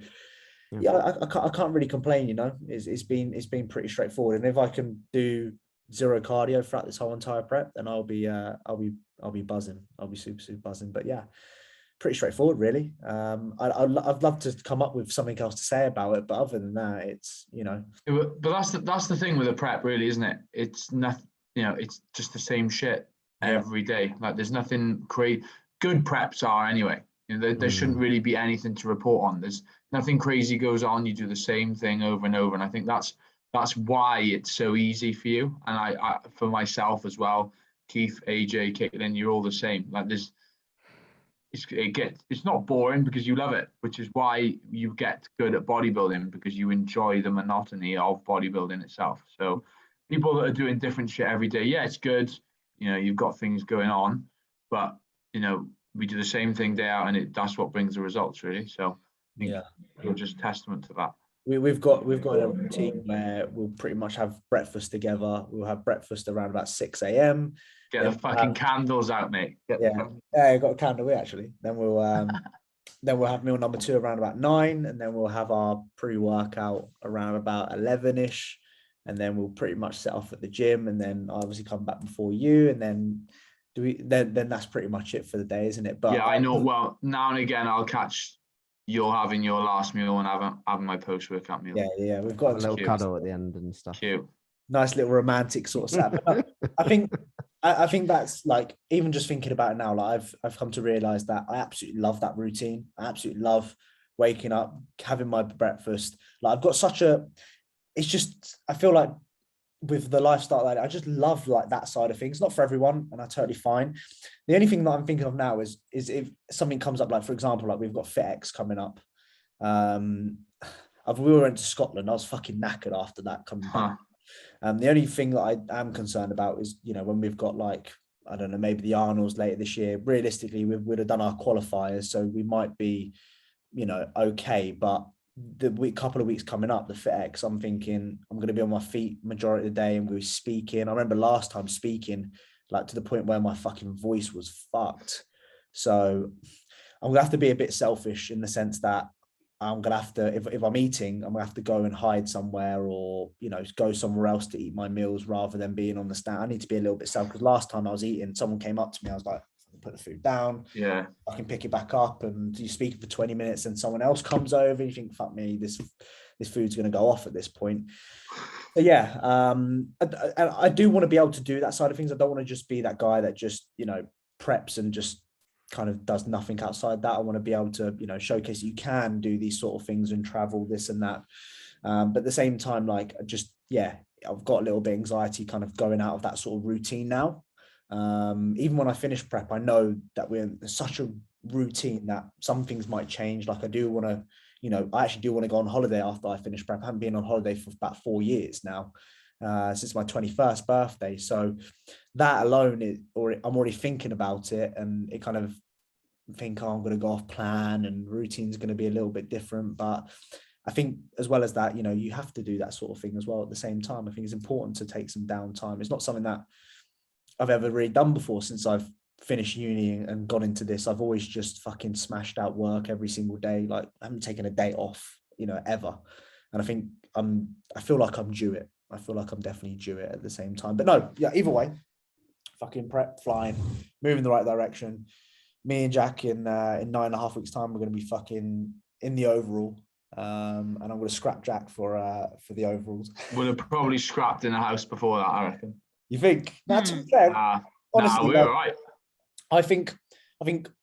yeah, I can't really complain. You know, it's been pretty straightforward. And if I can do zero cardio throughout this whole entire prep, then I'll be buzzing. I'll be super buzzing. But yeah, pretty straightforward, really. I'd love to come up with something else to say about it, but other than that, it's, you know. But that's the thing with a prep, really, isn't it? It's not, you know, it's just the same shit every day. Like there's nothing crazy. Good preps are anyway. You know, there shouldn't really be anything to report on. There's nothing crazy goes on. You do the same thing over and over, and I think that's why it's so easy for you. And I for myself as well, Keith, AJ, Caitlin, you're all the same. Like it's not boring because you love it, which is why you get good at bodybuilding, because you enjoy the monotony of bodybuilding itself. So people that are doing different shit every day, yeah, it's good. You know, you've got things going on, but you know, we do the same thing day out, and that's what brings the results, really. So I think you're just testament to that. We've got a routine where we'll pretty much have breakfast together. We'll have breakfast around about 6 a.m. Get the fucking candles out, mate. I got a candle actually. Then we'll have meal number 2 around about 9, and then we'll have our pre-workout around about 11ish, and then we'll pretty much set off at the gym, and then I obviously come back before you, and then then that's pretty much it for the day, isn't it? But yeah, I know. Well, now and again I'll catch you're having your last meal and having my post-workout meal. Yeah, we've got a little cuddle at the end and stuff. Cute. Nice little romantic sort of setup. I think that's like, even just thinking about it now, like I've come to realize that I absolutely love that routine. I absolutely love waking up, having my breakfast. Like I've got it's just, I feel like with the lifestyle that I just love, like that side of things. Not for everyone, and that's totally fine. The only thing that I'm thinking of now is if something comes up, like for example, like we've got FitX coming up. We went to Scotland. I was fucking knackered after that coming back. The only thing that I am concerned about is, you know, when we've got like, I don't know, maybe the Arnold's later this year, realistically, we would have done our qualifiers. So we might be, you know, okay. But the couple of weeks coming up, the FitX, I'm thinking I'm going to be on my feet majority of the day and we're speaking. I remember last time speaking, like to the point where my fucking voice was fucked. So I'm going to have to be a bit selfish in the sense that I'm going to have to, if I'm eating, I'm going to have to go and hide somewhere, or, you know, go somewhere else to eat my meals rather than being on the stand. I need to be a little bit selfish, because last time I was eating, someone came up to me, I was like, put the food down. Yeah. I can pick it back up, and you speak for 20 minutes and someone else comes over. You think, fuck me, this food's going to go off at this point. But yeah, I do want to be able to do that side of things. I don't want to just be that guy that just, you know, preps and just kind of does nothing outside that. I want to be able to, you know, showcase you can do these sort of things and travel this and that. But at the same time, like, I've got a little bit of anxiety kind of going out of that sort of routine now. Even when I finish prep, I know that we're in such a routine that some things might change. Like I do want to, you know, I actually do want to go on holiday after I finish prep. I haven't been on holiday for about 4 years now, since my 21st birthday. So that alone, I'm already thinking about it, and it kind of think, oh, I'm going to go off plan and routine's going to be a little bit different. But I think as well as that, you know, you have to do that sort of thing as well at the same time. I think it's important to take some downtime. It's not something that I've ever really done before since I've finished uni and gone into this. I've always just fucking smashed out work every single day. Like I haven't taken a day off, ever. And I think I feel like I'm due it. I feel like I'm definitely due it at the same time. But no, yeah, either way, fucking prep, flying, moving the right direction. Me and Jack in 9.5 weeks' time, we're going to be fucking in the overall. And I'm going to scrap Jack for the overalls. Would have probably scrapped in the house before that, I reckon. You think? That's fair. Honestly, we're all right. I think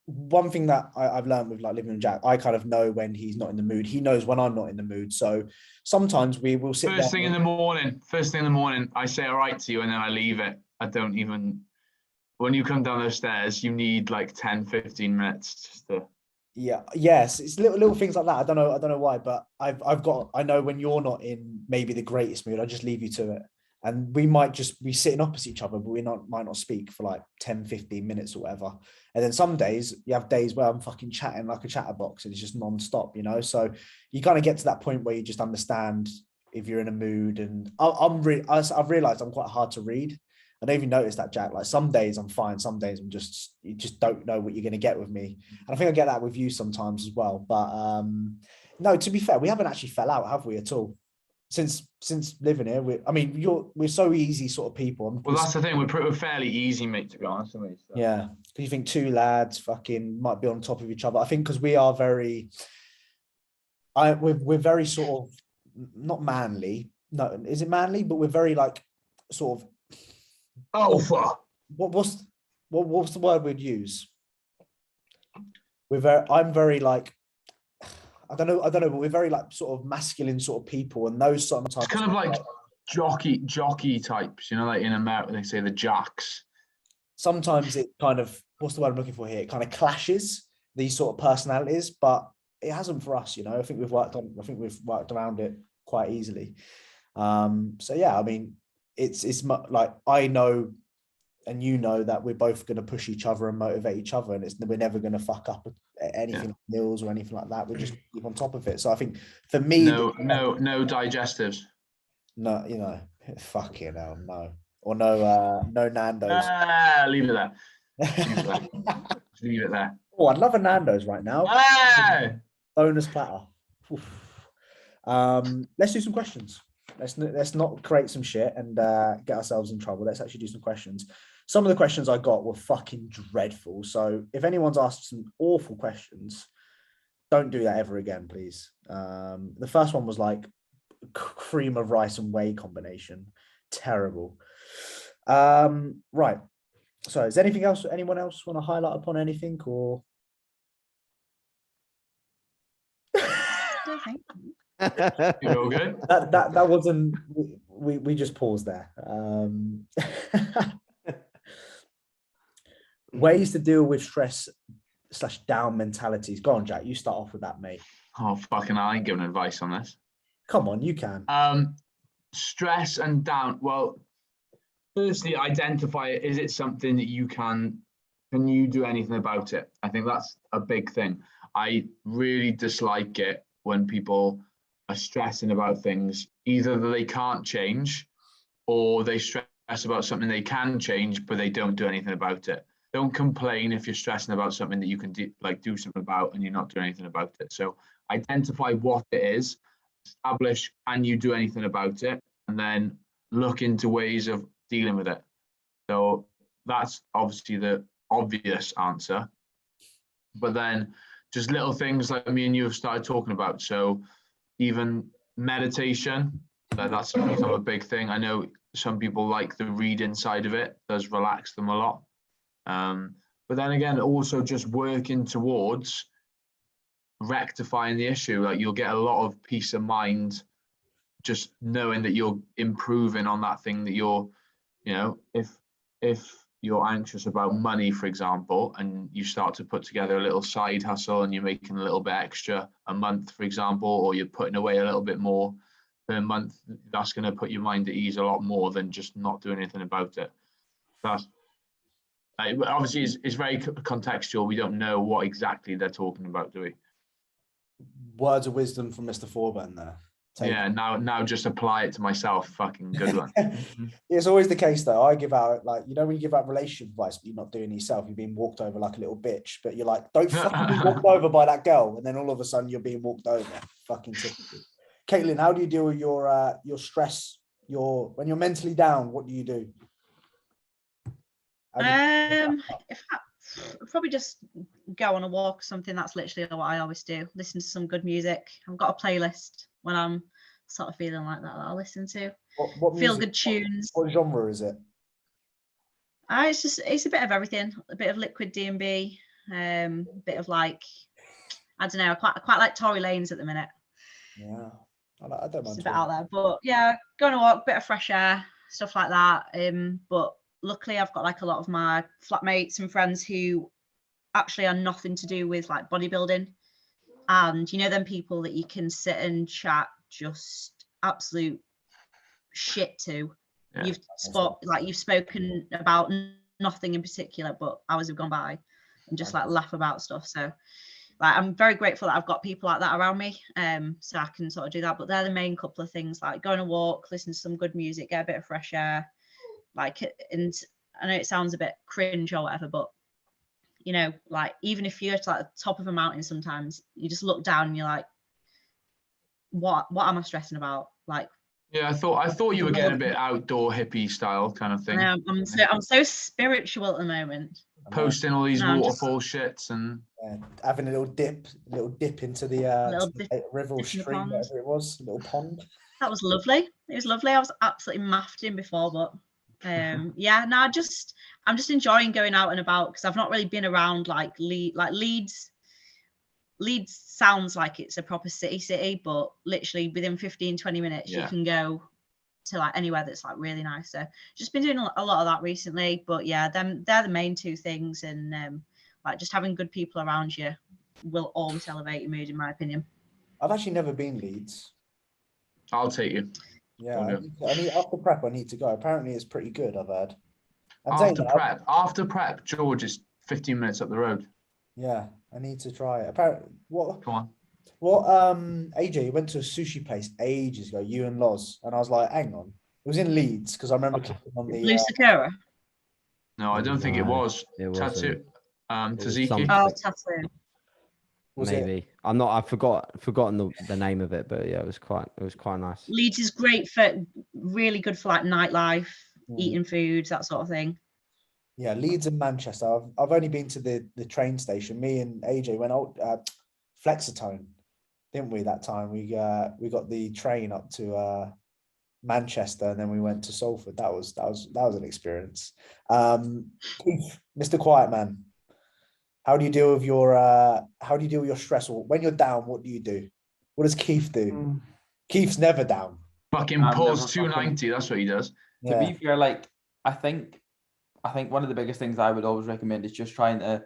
one thing that I've learned with like living with Jack, I kind of know when he's not in the mood. He knows when I'm not in the mood. So sometimes we will sit First thing in the morning, I say all right to you and then I leave it. I don't even, when you come down those stairs, you need like 10, 15 minutes just to. Yes, it's little things like that. I don't know why, but I know when you're not in maybe the greatest mood, I just leave you to it. And we might just be sitting opposite each other, but might not speak for like 10, 15 minutes or whatever. And then some days you have days where I'm fucking chatting like a chatterbox and it's just non-stop, So you kind of get to that point where you just understand if you're in a mood. And I've realized I'm quite hard to read. I don't even notice that, Jack. Like some days I'm fine, some days you just don't know what you're going to get with me. And I think I get that with you sometimes as well. But no, to be fair, we haven't actually fell out, have we, at all? Since living here, we're so easy sort of people. Well, that's the thing. We're fairly easy, mate, to be honest. So. Yeah, because you think two lads fucking might be on top of each other. I think because we are we're very sort of not manly. No, is it manly? But we're very like sort of alpha. What's the word we'd use? I'm very like. I don't know, but we're very like sort of masculine sort of people, and those sometimes it's kind of like jockey types, like in America they say the jocks. Sometimes it kind of, what's the word I'm looking for here? It kind of clashes these sort of personalities, but it hasn't for us, I think we've worked around it quite easily. So yeah, it's like I know and that we're both going to push each other and motivate each other, and we're never going to fuck up anything like meals or anything like that. We just keep on top of it. So I think for me, no digestives. No, fucking hell, no, or no Nando's. Leave it there. Leave it there. Oh, I'd love a Nando's right now. Bonus platter. Let's do some questions. Let's not create some shit and get ourselves in trouble. Let's actually do some questions. Some of the questions I got were fucking dreadful. So if anyone's asked some awful questions, don't do that ever again, please. The first one was like cream of rice and whey combination. Terrible. Right. So is anything else, anyone else want to highlight upon anything or? You're all good? That wasn't, we just paused there. Ways to deal with stress / down mentalities. Go on, Jack. You start off with that, mate. Oh, fucking I ain't giving advice on this. Come on, you can. Stress and down. Well, firstly, identify it. Is it something that you can you do anything about it? I think that's a big thing. I really dislike it when people are stressing about things, either that they can't change or they stress about something they can change, but they don't do anything about it. Don't complain if you're stressing about something that you can do something about and you're not doing anything about it. So identify what it is, establish, can you do anything about it? And then look into ways of dealing with it. So that's obviously the obvious answer. But then just little things like me and you have started talking about. So even meditation, that's become a big thing. I know some people like the reading side of it, does relax them a lot. But then again, also just working towards rectifying the issue. Like you'll get a lot of peace of mind just knowing that you're improving on that thing that you're, if you're anxious about money, for example, and you start to put together a little side hustle and you're making a little bit extra a month, for example, or you're putting away a little bit more per month, that's going to put your mind at ease a lot more than just not doing anything about it. That's obviously it's very contextual. We don't know what exactly they're talking about, do we? Words of wisdom from Mr. Thorburn there. Yeah, now just apply it to myself. Fucking good one. It's always the case though. I give out, like, you know, when you give out relationship advice, but you're not doing it yourself, you're being walked over like a little bitch, but you're like, don't fucking be walked over by that girl. And then all of a sudden you're being walked over. Fucking typical. Caitlin, how do you deal with your stress? When you're mentally down, what do you do? If I probably just go on a walk or something. That's literally what I always do. Listen to some good music. I've got a playlist when I'm sort of feeling like that I'll listen to. What Feel music, good tunes. what genre is it? It's a bit of everything. A bit of liquid D&B, a bit of like, I don't know, I quite like Tory Lanez at the minute. Yeah, I don't mind. It's a bit out there, but yeah, going to walk, bit of fresh air, stuff like that. But luckily I've got like a lot of my flatmates and friends who actually are nothing to do with like bodybuilding, and you know them people that you can sit and chat just absolute shit to. Yeah. You've spoken about nothing in particular, but hours have gone by, and just like laugh about stuff. So like I'm very grateful that I've got people like that around me, so I can sort of do that. But they're the main couple of things, like going a walk, listen to some good music, get a bit of fresh air, like. And I know it sounds a bit cringe or whatever, but you know, like even if you're at like the top of a mountain, sometimes you just look down and you're like, what am I stressing about? Like, yeah, I thought you were getting a bit outdoor hippie style kind of thing. I'm so spiritual at the moment. Posting all these waterfall shits and having a little dip into the river or stream, whatever it was, a little pond. That was lovely. It was lovely. I was absolutely maffed in before, but yeah, no, I'm just enjoying going out and about, because I've not really been around like Leeds. Leeds sounds like it's a proper city, but literally within 15-20 minutes you can go to like anywhere that's like really nice. So just been doing a lot of that recently. But yeah, they're the main two things, and like just having good people around you will always elevate your mood, in my opinion. I've actually never been Leeds. I'll take you. Yeah, I need after prep. I need to go. Apparently, it's pretty good. I've heard. After prep, George is 15 minutes up the road. Yeah, I need to try it. Apparently, what? Come on. Well, AJ, you went to a sushi place ages ago, you and Loz, and I was like, hang on, it was in Leeds, because I remember clicking on the Blue Sakura. No, I don't think it was. Tattoo. Tzatziki. Oh, tattoo. Maybe I'm not. I've forgotten the name of it, but yeah, it was quite nice. Leeds is great for really good for like nightlife, eating food, that sort of thing. Yeah, Leeds and Manchester. I've only been to the train station. Me and AJ went out Flexitone, didn't we? That time we got the train up to Manchester, and then we went to Salford. That was an experience. Keith, Mr. Quiet Man, how do you deal with your stress? Or when you're down, what do you do? What does Keith do? Keith's never down. Fucking pulls 290. That's what he does. To be fair, like I think one of the biggest things I would always recommend is just trying to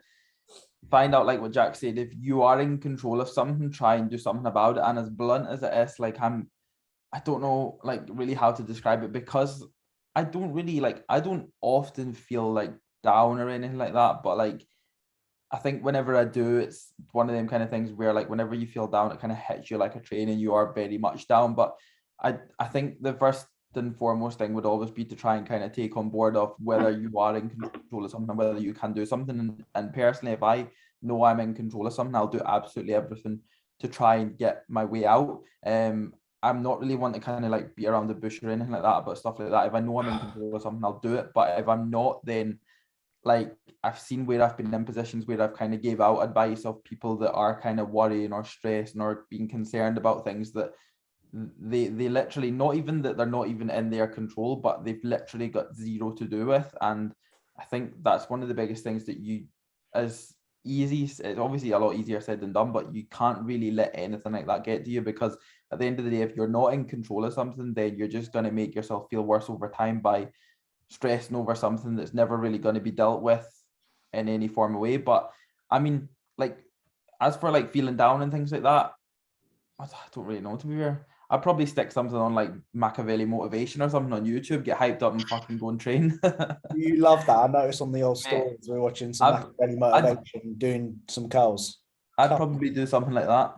find out, like what Jack said, if you are in control of something, try and do something about it. And as blunt as it is, like I don't know like really how to describe it, because I don't often feel like down or anything like that, but like I think whenever I do, it's one of them kind of things where like whenever you feel down, it kind of hits you like a train and you are very much down. But I think the first and foremost thing would always be to try and kind of take on board of whether you are in control of something, whether you can do something. And personally, if I know I'm in control of something, I'll do absolutely everything to try and get my way out. I'm not really one to kind of like be around the bush or anything like that, but stuff like that. If I know I'm in control of something, I'll do it. But if I'm not, then like I've seen where I've been in positions where I've kind of gave out advice of people that are kind of worrying or stressing or being concerned about things that they literally, not even that they're not even in their control, but they've literally got zero to do with. And I think that's one of the biggest things that it's obviously a lot easier said than done, but you can't really let anything like that get to you, because at the end of the day, if you're not in control of something, then you're just going to make yourself feel worse over time by stressing over something that's never really going to be dealt with in any form of way. But I mean, like as for like feeling down and things like that, I don't really know, to be fair. I'd probably stick something on like Machiavelli motivation or something on YouTube, get hyped up and fucking go and train. You love that. I noticed on the old stories we're watching some Machiavelli motivation, doing some curls. I'd probably do something like that.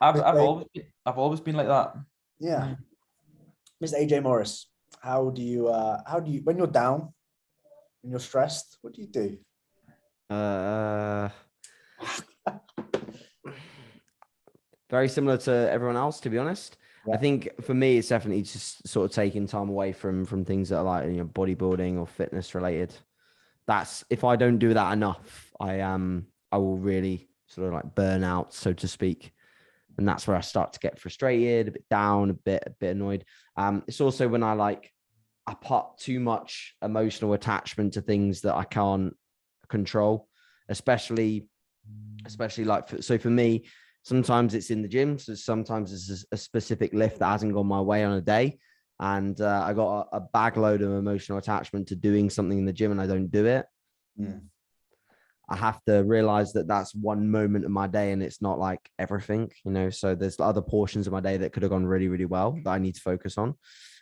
I've always been like that. Yeah. Mr. AJ Morris, how do you when you're down, when you're stressed, what do you do? Very similar to everyone else, to be honest. Yeah. I think for me, it's definitely just sort of taking time away from things that are like, you know, bodybuilding or fitness related. That's, if I don't do that enough, I will really sort of like burn out, so to speak. And that's where I start to get frustrated, a bit down, a bit annoyed. It's also when I put too much emotional attachment to things that I can't control, especially like, so for me, sometimes it's in the gym. So sometimes it's a specific lift that hasn't gone my way on a day. And I got a bag load of emotional attachment to doing something in the gym and I don't do it. Mm. I have to realize that that's one moment of my day and it's not like everything, you know. So there's other portions of my day that could have gone really, really well that I need to focus on.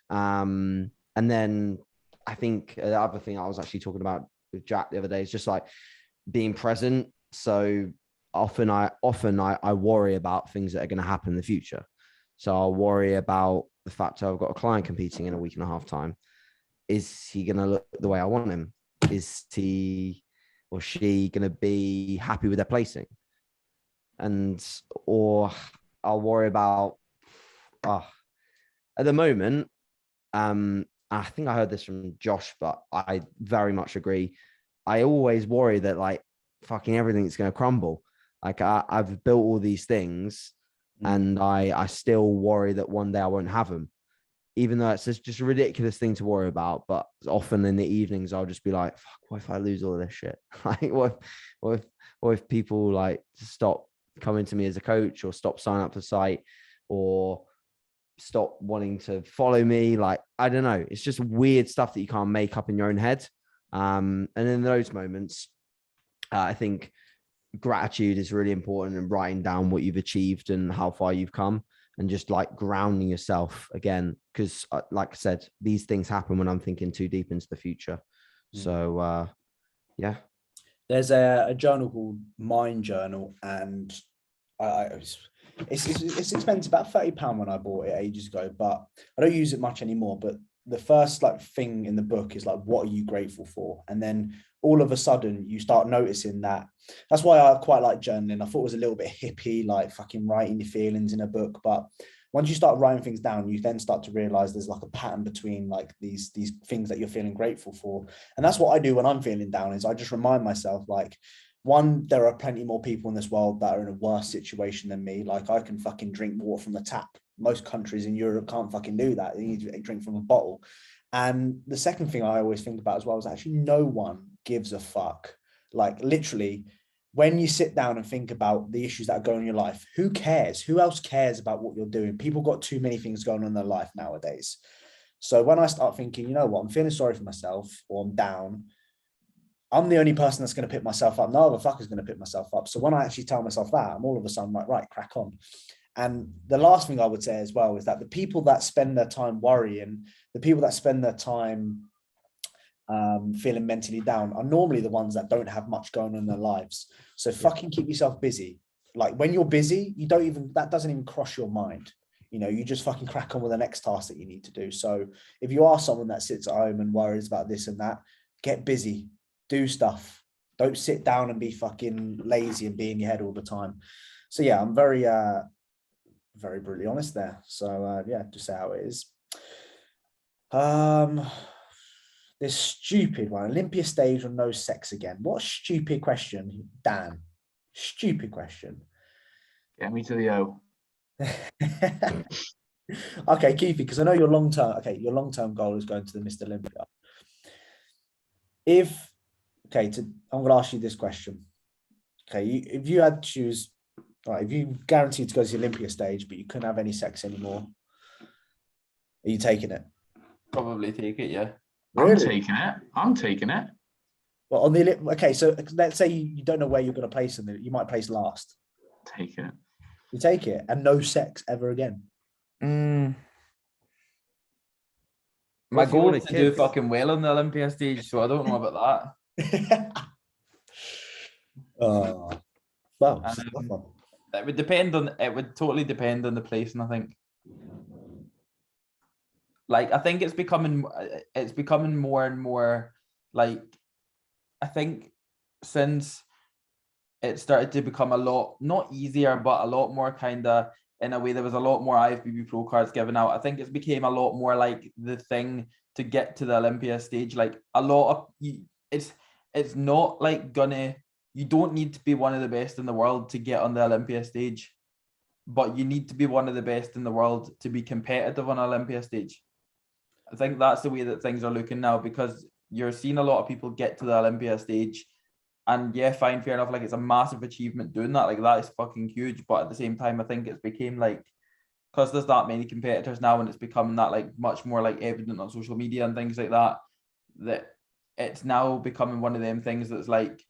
And then I think the other thing I was actually talking about with Jack the other day is just like being present. So often I worry about things that are going to happen in the future. So I'll worry about the fact that I've got a client competing in a week and a half time. Is he going to look the way I want him? Is he or she going to be happy with their placing? Or I'll worry about, at the moment, I think I heard this from Josh, but I very much agree. I always worry that like fucking everything's going to crumble. Like I've built all these things and I still worry that one day I won't have them, even though it's just a ridiculous thing to worry about. But often in the evenings, I'll just be like, fuck, what if I lose all of this shit? Like what if people like stop coming to me as a coach or stop signing up for the site or stop wanting to follow me? Like, I don't know. It's just weird stuff that you can't make up in your own head. And in those moments, I think gratitude is really important, and writing down what you've achieved and how far you've come, and just like grounding yourself again. Because like I said, these things happen when I'm thinking too deep into the future. So yeah. There's a journal called Mind Journal, and it's expensive, about £30 when I bought it ages ago, but I don't use it much anymore. But the first like thing in the book is like, what are you grateful for? And then all of a sudden you start noticing that. That's why I quite like journaling. I thought it was a little bit hippie, like fucking writing your feelings in a book. But once you start writing things down, you then start to realize there's like a pattern between like these things that you're feeling grateful for. And that's what I do when I'm feeling down, is I just remind myself, like, one, there are plenty more people in this world that are in a worse situation than me. Like, I can fucking drink water from the tap. Most countries in Europe can't fucking do that. They need to drink from a bottle. And the second thing I always think about as well is actually no one gives a fuck. Like, literally, when you sit down and think about the issues that are going on in your life, who cares? Who else cares about what you're doing? People got too many things going on in their life nowadays. So when I start thinking, you know what, I'm feeling sorry for myself, or I'm down, I'm the only person that's going to pick myself up. No other fucker's going to pick myself up. So when I actually tell myself that, I'm all of a sudden like, right, crack on. And the last thing I would say as well is that the people that spend their time worrying, the people that spend their time feeling mentally down, are normally the ones that don't have much going on in their lives. So fucking keep yourself busy. Like, when you're busy, that doesn't even cross your mind. You know, you just fucking crack on with the next task that you need to do. So if you are someone that sits at home and worries about this and that, get busy, do stuff. Don't sit down and be fucking lazy and be in your head all the time. So yeah, I'm very brutally honest there. So yeah, just say how it is. This stupid one, Olympia stage or no sex again? What a stupid question, Dan. Stupid question. Get me to the O. Okay, Khifie, because I know your long-term goal is going to the Mr. Olympia. I'm going to ask you this question. Okay, if you had to choose, right, if you guaranteed to go to the Olympia stage, but you couldn't have any sex anymore, are you taking it? Probably take it, yeah. Really? I'm taking it. Well, so let's say you don't know where you're going to place in it. You might place last. Take it. You take it, and no sex ever again. My goal is to do fucking well on the Olympia stage, so I don't know about that. Oh, well, it would depend on, it would totally depend on the place, and I think. Like, I think it's becoming more and more like, I think since it started to become a lot, not easier, but a lot more kind of, in a way, there was a lot more IFBB Pro cards given out. I think it's became a lot more like the thing to get to the Olympia stage. Like a lot of, it's not like you don't need to be one of the best in the world to get on the Olympia stage, but you need to be one of the best in the world to be competitive on Olympia stage. I think that's the way that things are looking now, because you're seeing a lot of people get to the Olympia stage, and yeah, fine, fair enough. Like, it's a massive achievement doing that. Like, that is fucking huge. But at the same time, I think it's became like, because there's that many competitors now, and it's becoming that like much more like evident on social media and things like that, that it's now becoming one of them things that's like,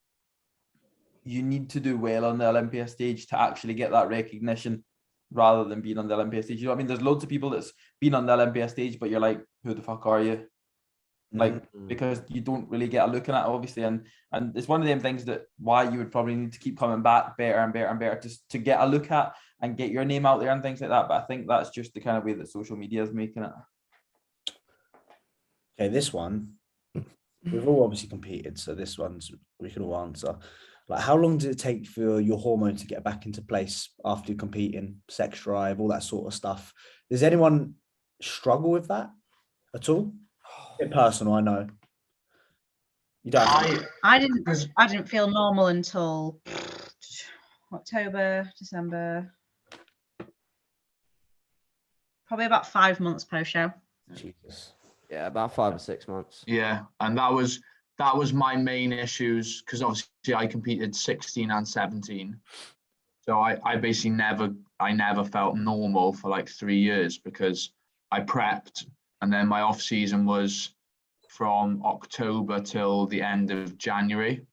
you need to do well on the Olympia stage to actually get that recognition, rather than being on the Olympia stage. You know what I mean? There's loads of people that's been on the Olympia stage, but you're like, who the fuck are you? Like, because you don't really get a look at it, obviously, and it's one of them things that why you would probably need to keep coming back better and better and better to get a look at and get your name out there and things like that. But I think that's just the kind of way that social media is making it. Okay, this one, we've all obviously competed, so this one's we can all answer. Like, how long did it take for your hormone to get back into place after competing, sex drive, all that sort of stuff? Does anyone struggle with that at all? A bit personal, I know. You don't. I didn't feel normal until October, December, probably about 5 months post show. Jesus. Yeah, about 5 or 6 months. Yeah, and that was my main issues, because obviously I competed 16 and 17. So I basically never felt normal for like 3 years, because I prepped, and then my off season was from October till the end of January.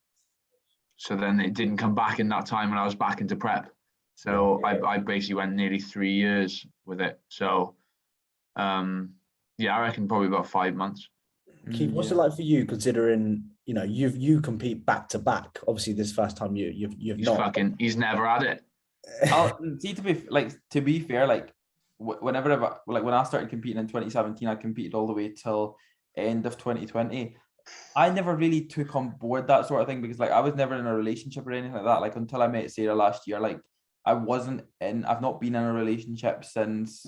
So then it didn't come back in that time when I was back into prep. So I basically went nearly 3 years with it. So yeah, I reckon probably about 5 months. Keith, what's it like for you, considering you compete back to back? Obviously, this first time you've not. He's never had it. See, to be fair, like whenever when I started competing in 2017, I competed all the way till end of 2020. I never really took on board that sort of thing, because like I was never in a relationship or anything like that. Like, until I met Sarah last year, like I've not been in a relationship since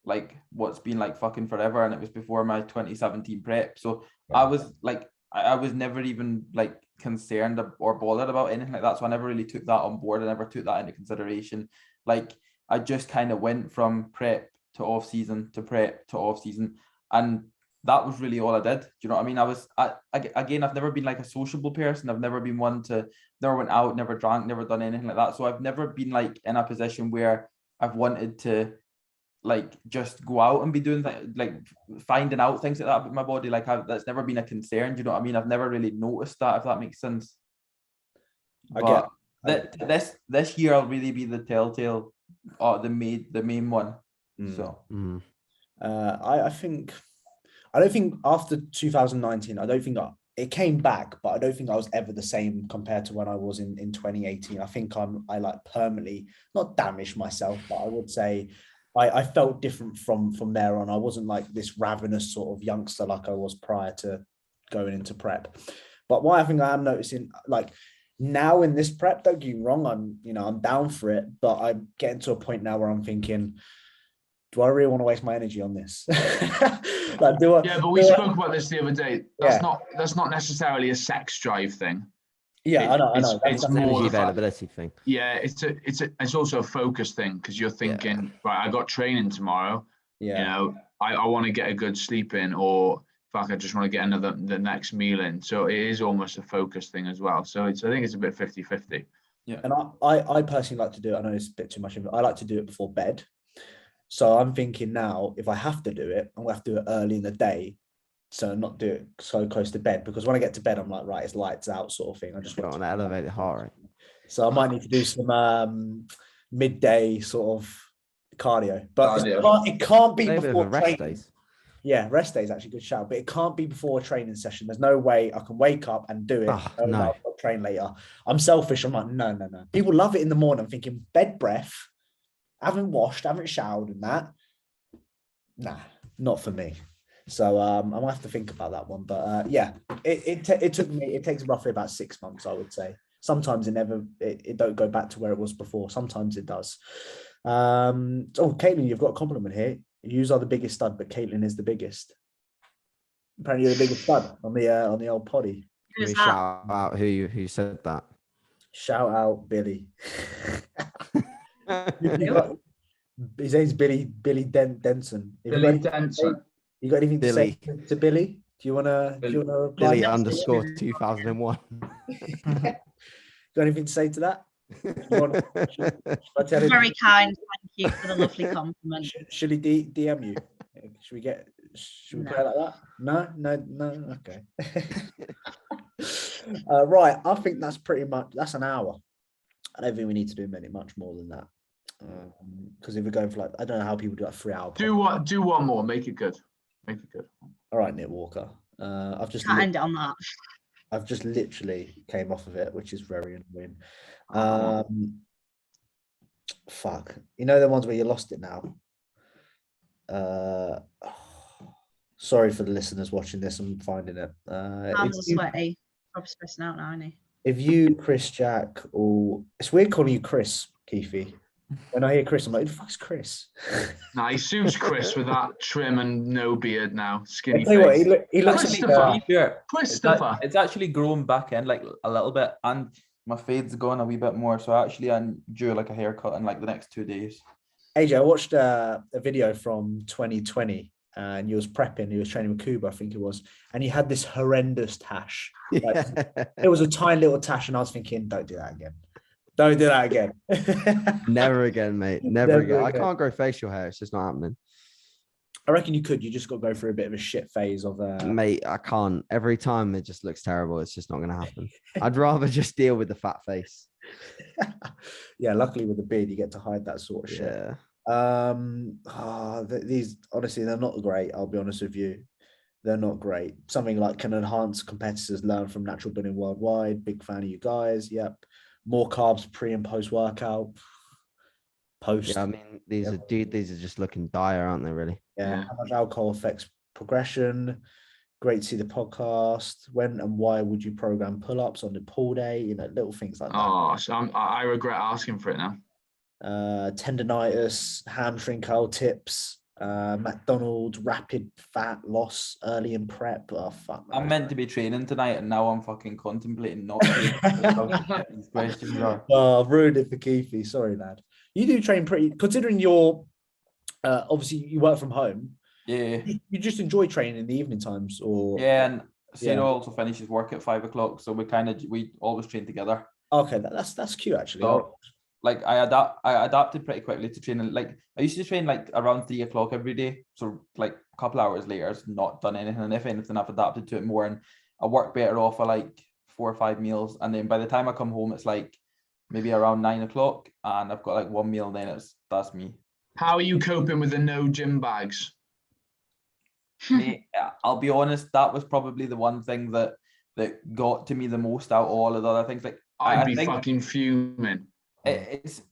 like what's been like fucking forever, and it was before my 2017 prep. So I was like, I was never even like concerned or bothered about anything like that. So I never really took that on board. I never took that into consideration. Like, I just kind of went from prep to off season to prep to off season, and that was really all I did. Do you know what I mean? Again, I've never been like a sociable person. I've never been one to, never went out, never drank, never done anything like that. So I've never been like in a position where I've wanted to like just go out and be doing like finding out things like that with my body. Like, that's never been a concern. Do you know what I mean? I've never really noticed that, if that makes sense. But this year I'll really be the telltale, the main one. So I don't think after 2019, I don't think it came back, but I don't think I was ever the same compared to when I was in 2018. I think I like permanently not damaged myself, but I would say I felt different from there on. I wasn't like this ravenous sort of youngster like I was prior to going into prep. But what I think I am noticing, like now in this prep, don't get me wrong, I'm down for it, but I'm getting to a point now where I'm thinking, do I really want to waste my energy on this? Like, but we spoke about this the other day. That's not necessarily a sex drive thing. Yeah, I know. It's an more energy the availability thing. Yeah, it's also a focus thing, because you're thinking, right, I got training tomorrow. Yeah. I want to get a good sleep in, or fuck, I just want to get the next meal in. So it is almost a focus thing as well. So I think it's a bit 50-50. Yeah. And I personally like to do it. I know it's a bit too much, but I like to do it before bed. So I'm thinking now, if I have to do it, I'm gonna have to do it early in the day, so not do it so close to bed, because when I get to bed, I'm like, right, it's lights out sort of thing. I just want to elevate the heart rate. So I might need to do some midday sort of cardio, but it can't be Maybe before rest training. days. Yeah, rest day is actually a good shout, but it can't be before a training session. There's no way I can wake up and do it. Oh, no. I'll train later. I'm selfish. I'm like, no. People love it in the morning. I'm thinking bed breath, haven't washed, haven't showered and that. Nah, not for me. So I might have to think about that one. But yeah, it takes roughly about 6 months, I would say. Sometimes it don't go back to where it was before. Sometimes it does. Caitlin, you've got a compliment here. You are the biggest stud, but Caitlin is the biggest. Apparently, you're the biggest stud on the old poddy. Can we shout out who said that? Shout out Billy. His name's Billy Denson. Billy Denson. You got anything to say to Billy? Do you wanna reply? Billy _ 2001. Got anything to say to that? Very kind. Thank you for the lovely compliment. Should he DM you? Should we play like that? No. Okay. Right. I think that's an hour. I don't think we need to do much more than that. Because if we're going for like, I don't know how people do like 3 hour. Do one more. Make it good. All right, Nick Walker. I've just end it on that. I've just literally came off of it, which is very annoying. Fuck. You know the ones where you lost it now? Sorry for the listeners watching this and finding it. I'm sweaty. I'm stressing out now, isn't he? If you, Chris, Jack, or it's weird calling you Chris, Khifie. When I hear Chris, I'm like, who the fuck's Chris? Nah, he suits Chris with that trim and no beard now, skinny I'll tell face. you what, he looks Christopher. It's actually grown back in like a little bit, and my fade's gone a wee bit more. So actually, I'm due like a haircut in like the next 2 days. AJ, I watched a video from 2020, and you was prepping. You was training with Kuba, I think it was, and you had this horrendous tash. Like, it was a tiny little tash, and I was thinking, don't do that again. Don't do that again. Never again, mate. Never again. I can't grow facial hair. It's just not happening. I reckon you could. You just got to go through a bit of a shit phase of. Mate, I can't. Every time it just looks terrible. It's just not going to happen. I'd rather just deal with the fat face. Yeah, luckily with the beard, you get to hide that sort of shit. Yeah. These honestly, they're not great. I'll be honest with you. They're not great. Something like, can enhanced competitors learn from natural building worldwide? Big fan of you guys. Yep. More carbs pre and post workout. Post. Yeah, I mean, these are just looking dire, aren't they? Really? Yeah. How much alcohol affects progression? Great to see the podcast. When and why would you program pull-ups on the pull day? You know, little things like that. Oh, so I regret asking for it now. Tendonitis, hamstring curl tips. McDonald's rapid fat loss early in prep. Oh fuck! Man. I'm meant to be training tonight, and now I'm fucking contemplating not training. These questions are. Oh, I've ruined it for Khifie. Sorry, lad. You do train pretty, considering you're obviously you work from home. Yeah. You just enjoy training in the evening times, or yeah, and Sarah also finishes work at 5 o'clock, so we always train together. Okay, that's cute actually. So, like I adapted pretty quickly to training. Like I used to train like around 3 o'clock every day. So like a couple hours later, I've not done anything. And if anything, I've adapted to it more, and I work better off of like 4 or 5 meals. And then by the time I come home, it's like maybe around 9 o'clock, and I've got like 1 meal. Then that's me. How are you coping with the no gym bags? Mate, I'll be honest, that was probably the one thing that got to me the most out of all of the other things. Like I'd be fucking fuming. It's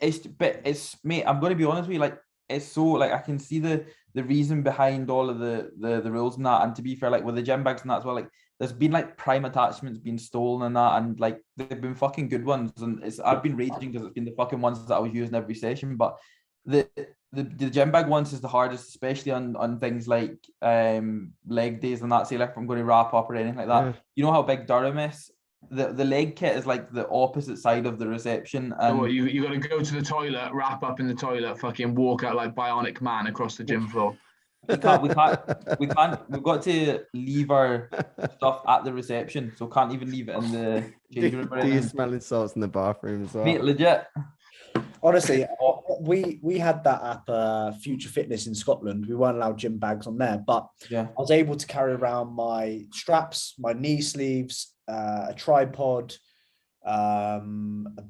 mate, I'm going to be honest with you, like it's so like I can see the reason behind all of the rules and that, and to be fair, like with the gym bags and that as well, like there's been like prime attachments being stolen and that, and like they've been fucking good ones, and I've been raging because it's been the fucking ones that I was using every session, but the gym bag ones is the hardest, especially on things like leg days and that. Say like if I'm going to wrap up or anything like that, you know how big Durham is. The leg kit is like the opposite side of the reception. So you got to go to the toilet, wrap up in the toilet, fucking walk out like Bionic Man across the gym floor. We can't. We've got to leave our stuff at the reception, so can't even leave it in the change room. Do you smelling salts in the bathroom as well? Mate, legit. Honestly, we had that at Future Fitness in Scotland. We weren't allowed gym bags on there, but yeah, I was able to carry around my straps, my knee sleeves, a tripod, a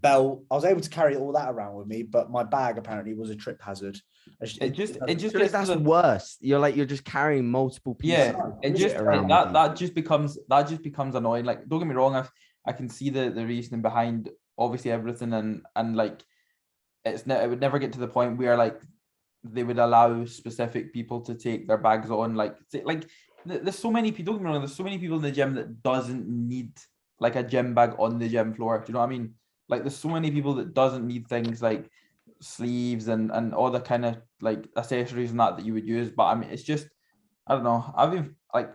belt. I was able to carry all that around with me, but my bag apparently was a trip hazard. It just Surely gets to that's the- worse. You're just carrying multiple pieces. Yeah, of it shit just around with that you. that just becomes annoying. Like, don't get me wrong, I can see the reasoning behind obviously everything, and like it would never get to the point where like they would allow specific people to take their bags on. Like there's so many people. Don't get me wrong, there's so many people in the gym that doesn't need like a gym bag on the gym floor. Do you know what I mean? Like there's so many people that doesn't need things like sleeves and all the kind of like accessories and that you would use. But I mean, it's just, I don't know. I've been like,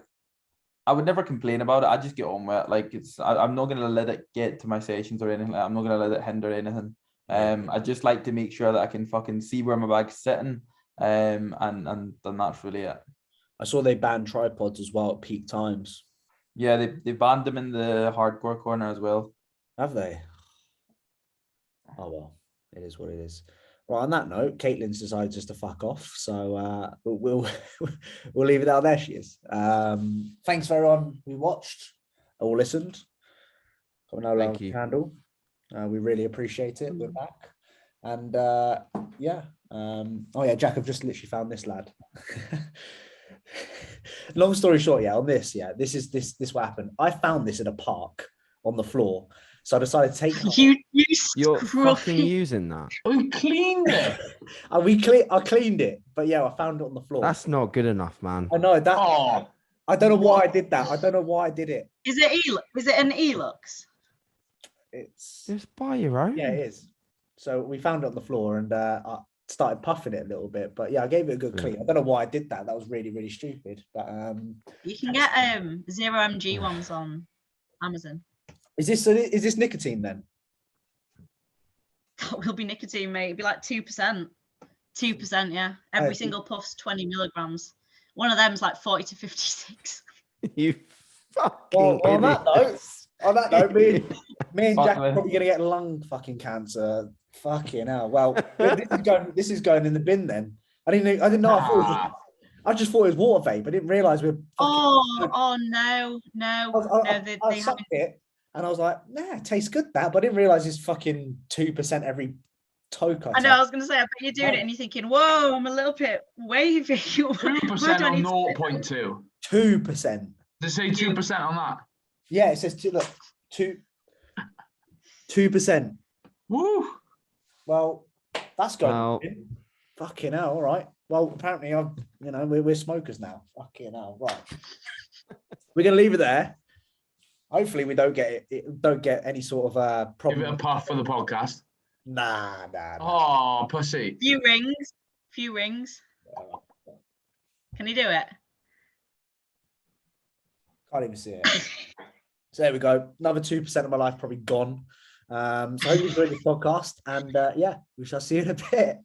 I would never complain about it. I just get on with it. Like I'm not gonna let it get to my sessions or anything. I'm not gonna let it hinder anything. I just like to make sure that I can fucking see where my bag's sitting. And then that's really it. I saw they banned tripods as well at peak times. Yeah, they banned them in the hardcore corner as well. Have they? Oh well, it is what it is. Right, on that note, Caitlin's decided just to fuck off, so we'll leave it out there. She is. Thanks for everyone who watched or listened. Thank you. Candle. We really appreciate it. We're back, and yeah. Oh yeah, Jack, I've just literally found this lad. Long story short, yeah, on this, yeah, this what happened. I found this in a park on the floor, so I decided to take it. You're scruffy. fucking using that. We cleaned it. I cleaned it, but yeah, I found it on the floor. That's not good enough, man. I know that. Oh, I don't know why I did that. I don't know why I did it. Is it an Elux? It's Just buy your own. yeah, it is. So we found it on the floor, and I started puffing it a little bit, but yeah, I gave it a good clean. I don't know why I did that. That was really, really stupid. But You can get 0mg ones on Amazon. is this nicotine then? That will be nicotine, mate. It'd be like 2%. 2%, yeah. Every single puff's 20 milligrams. One of them's like 40 to 56. You fucking Well, on that note, me and Fuck Jack me. are probably gonna get lung fucking cancer. Fucking hell. Well, this is going in the bin then. I didn't know. I just thought it was water vape. I didn't realize we're. Oh no. I sucked it, and I was like, nah, it tastes good that, but I didn't realize it's fucking 2% every toe cut. I know. I was gonna say, I bet you're doing it, and you're thinking, "Whoa, I'm a little bit wavy." 2% on 0.2. 2%. Does it say 2% on that? Yeah, it says 2%. Woo! Well, that's going. Well, Fucking hell. All right. Well, apparently, we're smokers now. Fucking hell. Right. We're gonna leave it there. Hopefully, we don't get any sort of problem. Give it a puff for the podcast. Nah. Oh, pussy. Few rings. Can you do it? Can't even see it. So there we go. Another 2% of my life probably gone. So I hope you enjoyed this podcast, and yeah, we shall see you in a bit.